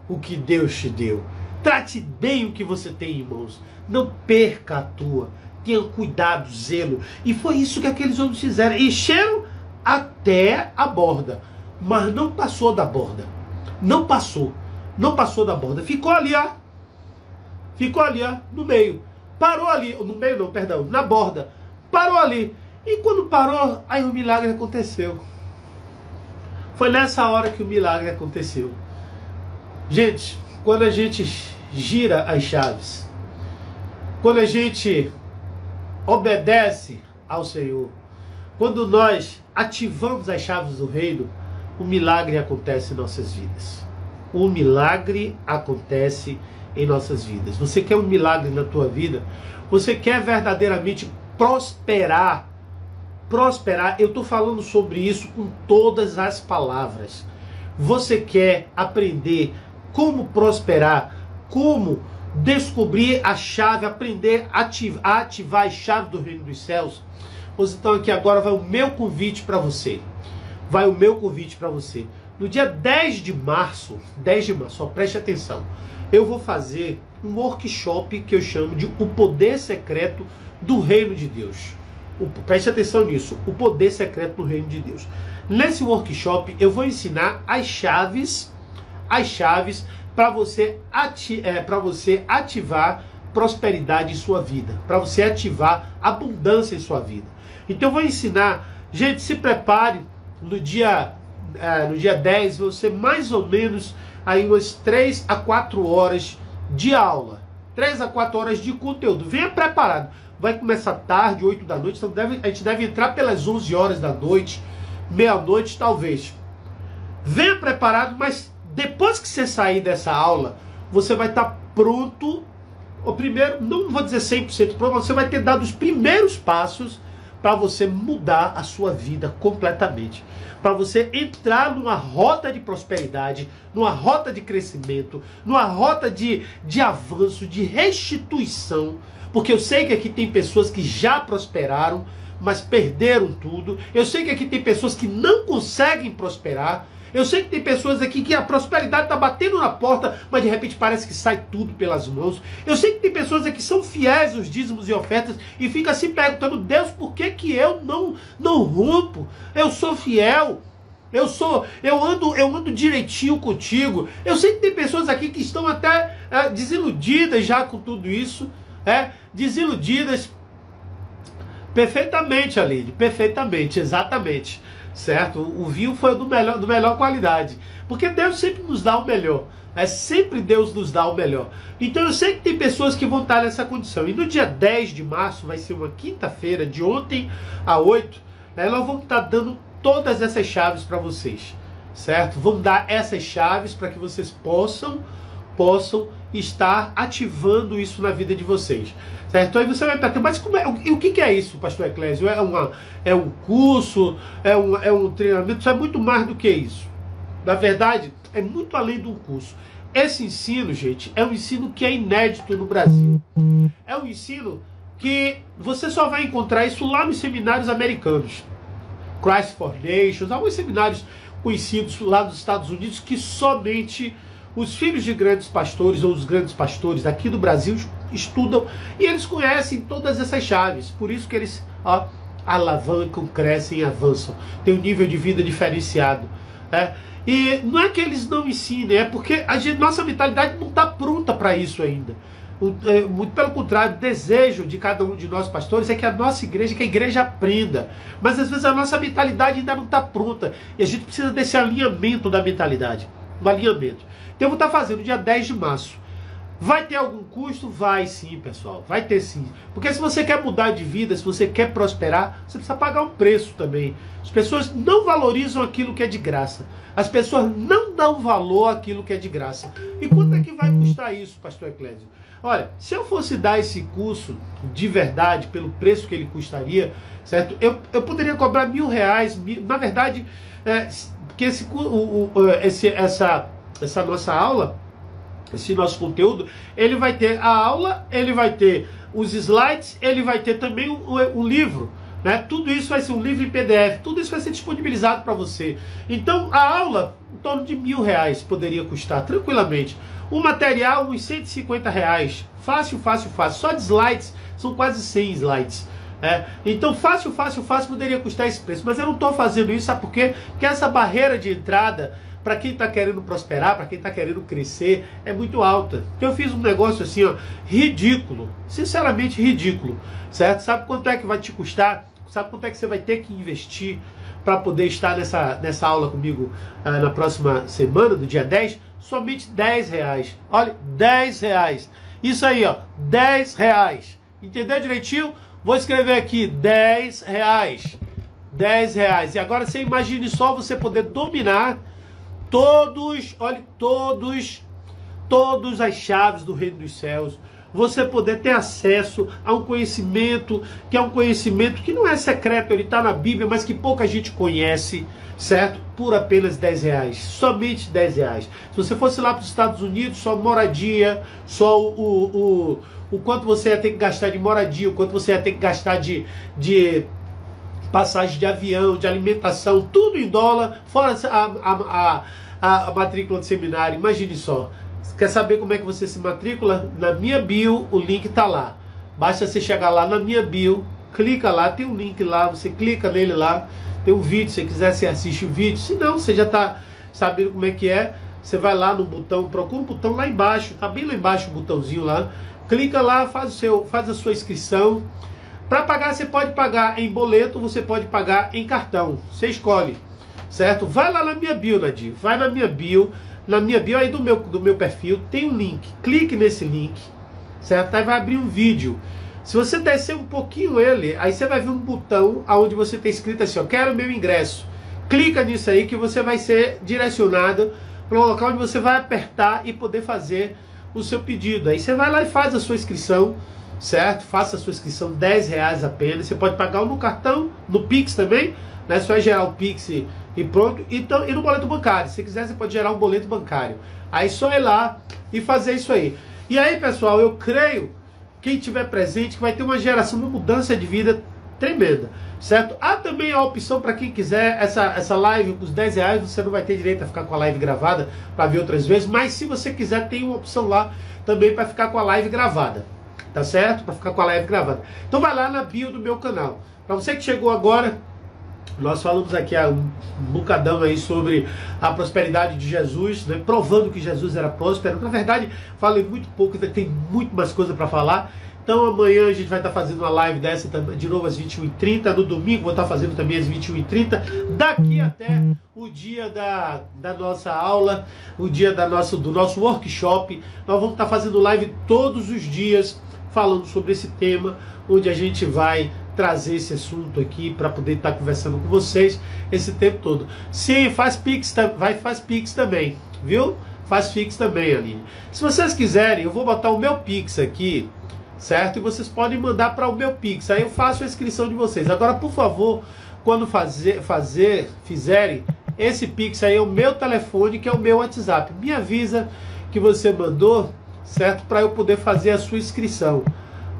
o que Deus te deu. Trate bem o que você tem, irmãos. Não perca a tua. Tenha cuidado, zelo. E foi isso que aqueles homens fizeram. Encheram até a borda. Mas não passou da borda. Não passou. Não passou da borda. Ficou ali, ó. Ficou ali, ó. No meio. Parou ali. No meio não, perdão. Na borda. Parou ali. E quando parou, aí o milagre aconteceu. Foi nessa hora que o milagre aconteceu. Gente, quando a gente gira as chaves, quando a gente obedece ao Senhor, quando nós ativamos as chaves do reino, o milagre acontece em nossas vidas. O milagre acontece em nossas vidas. Você quer um milagre na tua vida? Você quer verdadeiramente prosperar? Prosperar, eu estou falando sobre isso com todas as palavras. Você quer aprender como prosperar? Como descobrir a chave, aprender a ativar as chaves do reino dos céus? Pois então aqui agora vai o meu convite para você. Vai o meu convite para você. No dia 10 de março, ó, preste atenção, eu vou fazer um workshop que eu chamo de O Poder Secreto do Reino de Deus. Preste atenção nisso, o poder secreto do Reino de Deus. Nesse workshop eu vou ensinar as chaves para você ativar prosperidade em sua vida, para você ativar abundância em sua vida. Então eu vou ensinar, gente, se prepare. No dia 10, você mais ou menos aí umas 3 a 4 horas de aula. 3 a 4 horas de conteúdo. Venha preparado. Vai começar tarde, 8 da noite. Então a gente deve entrar pelas 11 horas da noite. meia-noite talvez. Venha preparado, mas depois que você sair dessa aula, você vai estar pronto. O primeiro, não vou dizer 100% pronto, mas você vai ter dado os primeiros passos para você mudar a sua vida completamente. Para você entrar numa rota de prosperidade, numa rota de crescimento, numa rota de avanço, de restituição. Porque eu sei que aqui tem pessoas que já prosperaram, mas perderam tudo. Eu sei que aqui tem pessoas que não conseguem prosperar. Eu sei que tem pessoas aqui que a prosperidade está batendo na porta, mas de repente parece que sai tudo pelas mãos. Eu sei que tem pessoas aqui que são fiéis aos dízimos e ofertas e fica se perguntando: Deus, por que eu não rompo? Eu sou fiel. Eu ando direitinho contigo. Eu sei que tem pessoas aqui que estão até desiludidas já com tudo isso. Desiludidas. Perfeitamente, Aline. Perfeitamente, exatamente. Certo? O vinho foi do melhor qualidade. Porque Deus sempre nos dá o melhor. Sempre Deus nos dá o melhor. Então eu sei que tem pessoas que vão estar nessa condição. E no dia 10 de março, vai ser uma quinta-feira, de ontem a 8, nós vamos estar dando todas essas chaves para vocês. Certo? Vamos dar essas chaves para que vocês possam estar ativando isso na vida de vocês. Certo? Aí você vai perguntar: mas o que é isso, pastor Eclésio? É um curso? É um treinamento? Isso é muito mais do que isso. Na verdade, é muito além de um curso. Esse ensino, gente, é um ensino que é inédito no Brasil. É um ensino que você só vai encontrar isso lá nos seminários americanos. Christ for Nations, alguns seminários conhecidos lá dos Estados Unidos, que somente os filhos de grandes pastores ou os grandes pastores aqui do Brasil estudam, e eles conhecem todas essas chaves. Por isso que eles alavancam, crescem e avançam. Tem um nível de vida diferenciado. E não é que eles não ensinem, é porque nossa mentalidade não está pronta para isso ainda. Muito pelo contrário, o desejo de cada um de nós pastores é que a nossa igreja, que a igreja aprenda. Mas às vezes a nossa mentalidade ainda não está pronta. E a gente precisa desse alinhamento da mentalidade. Um alinhamento. Então eu vou estar fazendo dia 10 de março. Vai ter algum custo? Vai sim, pessoal. Vai ter sim. Porque se você quer mudar de vida, se você quer prosperar, você precisa pagar um preço também. As pessoas não valorizam aquilo que é de graça. As pessoas não dão valor àquilo que é de graça. E quanto é que vai custar isso, pastor Eclésio? Olha, se eu fosse dar esse curso de verdade, pelo preço que ele custaria, certo? Eu poderia cobrar R$1.000. Na verdade, porque essa nossa aula, esse nosso conteúdo, ele vai ter a aula, ele vai ter os slides, ele vai ter também um livro, né? Tudo isso vai ser um livro em PDF, tudo isso vai ser disponibilizado para você. Então a aula, em torno de R$1.000 poderia custar tranquilamente. O material, uns R$150. Fácil. Só de slides, são quase 100 slides. Então fácil poderia custar esse preço. Mas eu não estou fazendo isso, sabe por quê? Porque essa barreira de entrada, para quem está querendo prosperar, para quem está querendo crescer, é muito alta. Então eu fiz um negócio assim, ridículo. Sinceramente ridículo. Certo? Sabe quanto é que vai te custar? Sabe quanto é que você vai ter que investir para poder estar nessa aula comigo na próxima semana, do dia 10? Somente R$10. Olha, R$10. Isso aí, R$10. Entendeu direitinho? Vou escrever aqui, R$10. R$10. E agora você imagine só você poder dominar todas as chaves do reino dos céus. Você poder ter acesso a um conhecimento, que é um conhecimento que não é secreto, ele está na Bíblia, mas que pouca gente conhece, certo? Por apenas R$10. Somente R$10. Se você fosse lá para os Estados Unidos, só moradia, só o quanto você ia ter que gastar de moradia, o quanto você ia ter que gastar de passagem de avião, de alimentação, tudo em dólar, fora a matrícula de seminário. Imagine só. Quer saber como é que você se matricula? Na minha bio, o link está lá. Basta você chegar lá na minha bio, clica lá, tem um link lá, você clica nele lá, tem um vídeo, se você quiser você assiste o vídeo. Se não, você já está sabendo como é que é, você vai lá no botão, procura um botão lá embaixo, está bem lá embaixo o botãozinho lá, clica lá, faz a sua inscrição. Para pagar, você pode pagar em boleto, você pode pagar em cartão, você escolhe, certo? Vai lá na minha bio, Nadir, vai na minha bio aí do meu perfil, tem um link, clique nesse link, certo? Aí vai abrir um vídeo. Se você descer um pouquinho ele, aí você vai ver um botão onde você tem escrito assim, quero meu ingresso. clica nisso aí que você vai ser direcionado para um local onde você vai apertar e poder fazer o seu pedido. Aí você vai lá e faz a sua inscrição, certo? Faça a sua inscrição, R$10 apenas. Você pode pagar no cartão, no Pix também, né? Só é gerar o Pix e pronto. Então, e no boleto bancário. Se quiser, você pode gerar um boleto bancário. Aí só ir lá e fazer isso aí. E aí, pessoal, eu creio, quem tiver presente, que vai ter uma geração, uma mudança de vida tremenda, certo? Há também a opção para quem quiser essa live com os R$10, você não vai ter direito a ficar com a live gravada para ver outras vezes, mas se você quiser, tem uma opção lá também para ficar com a live gravada, tá certo? Para ficar com a live gravada. Então vai lá na bio do meu canal. Para você que chegou agora, nós falamos aqui um bocadão aí sobre a prosperidade de Jesus, né? Provando que Jesus era próspero. Na verdade, falei muito pouco, ainda tem muito mais coisa para falar. Então amanhã a gente vai estar fazendo uma live dessa de novo às 21h30. No domingo vou estar fazendo também às 21h30. Daqui até o dia da nossa aula, o dia do nosso workshop. Nós vamos estar fazendo live todos os dias, falando sobre esse tema, onde a gente vai trazer esse assunto aqui para poder estar conversando com vocês esse tempo todo. Sim, faz Pix também, viu? Faz Pix também, Aline. Se vocês quiserem, eu vou botar o meu Pix aqui, certo? E vocês podem mandar para o meu Pix, aí eu faço a inscrição de vocês. Agora, por favor, quando fizerem, esse Pix aí é o meu telefone, que é o meu WhatsApp. Me avisa que você mandou, certo? Para eu poder fazer a sua inscrição.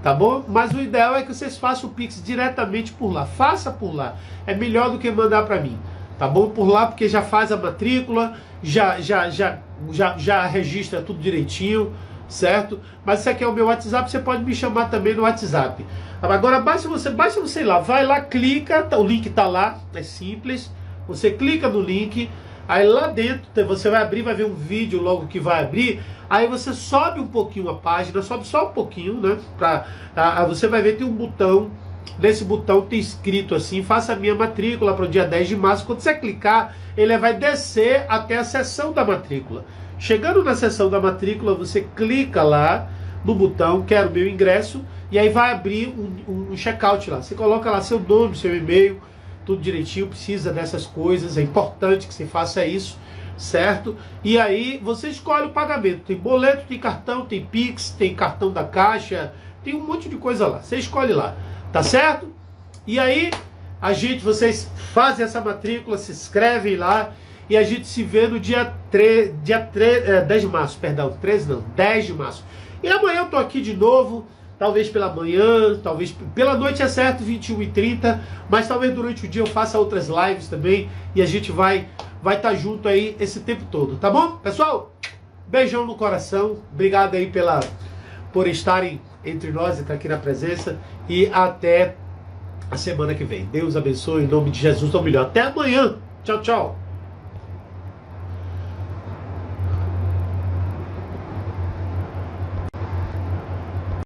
Tá bom? Mas o ideal é que vocês façam o Pix diretamente por lá. Faça por lá. É melhor do que mandar para mim. Tá bom? Por lá, porque já faz a matrícula, já registra tudo direitinho, certo? Mas se aqui é o meu WhatsApp, você pode me chamar também no WhatsApp. Agora, basta você ir lá. Vai lá, clica, o link tá lá, é simples. Você clica no link, aí lá dentro você vai abrir, vai ver um vídeo logo que vai abrir. Aí você sobe um pouquinho a página, sobe só um pouquinho, né? Você vai ver, tem um botão. Nesse botão tem escrito assim: faça a minha matrícula para o dia 10 de março. Quando você clicar, ele vai descer até a seção da matrícula. Chegando na seção da matrícula, você clica lá no botão quero meu ingresso, e aí vai abrir um checkout lá. Você coloca lá seu nome, seu e-mail, tudo direitinho. Precisa dessas coisas, é importante que você faça isso, certo? E aí você escolhe o pagamento. Tem boleto, tem cartão, tem Pix, tem cartão da Caixa, tem um monte de coisa lá. Você escolhe lá, tá certo? E aí vocês fazem essa matrícula, se inscrevem lá, e a gente se vê no dia 10 de março, perdão, 13 não, 10 de março. E amanhã eu tô aqui de novo, talvez pela manhã, talvez pela noite, é certo, 21h30, mas talvez durante o dia eu faça outras lives também, e a gente vai estar junto aí esse tempo todo, tá bom? Pessoal, beijão no coração, obrigado aí por estarem entre nós e estar aqui na presença, e até a semana que vem. Deus abençoe, em nome de Jesus, ou melhor, até amanhã. Tchau, tchau.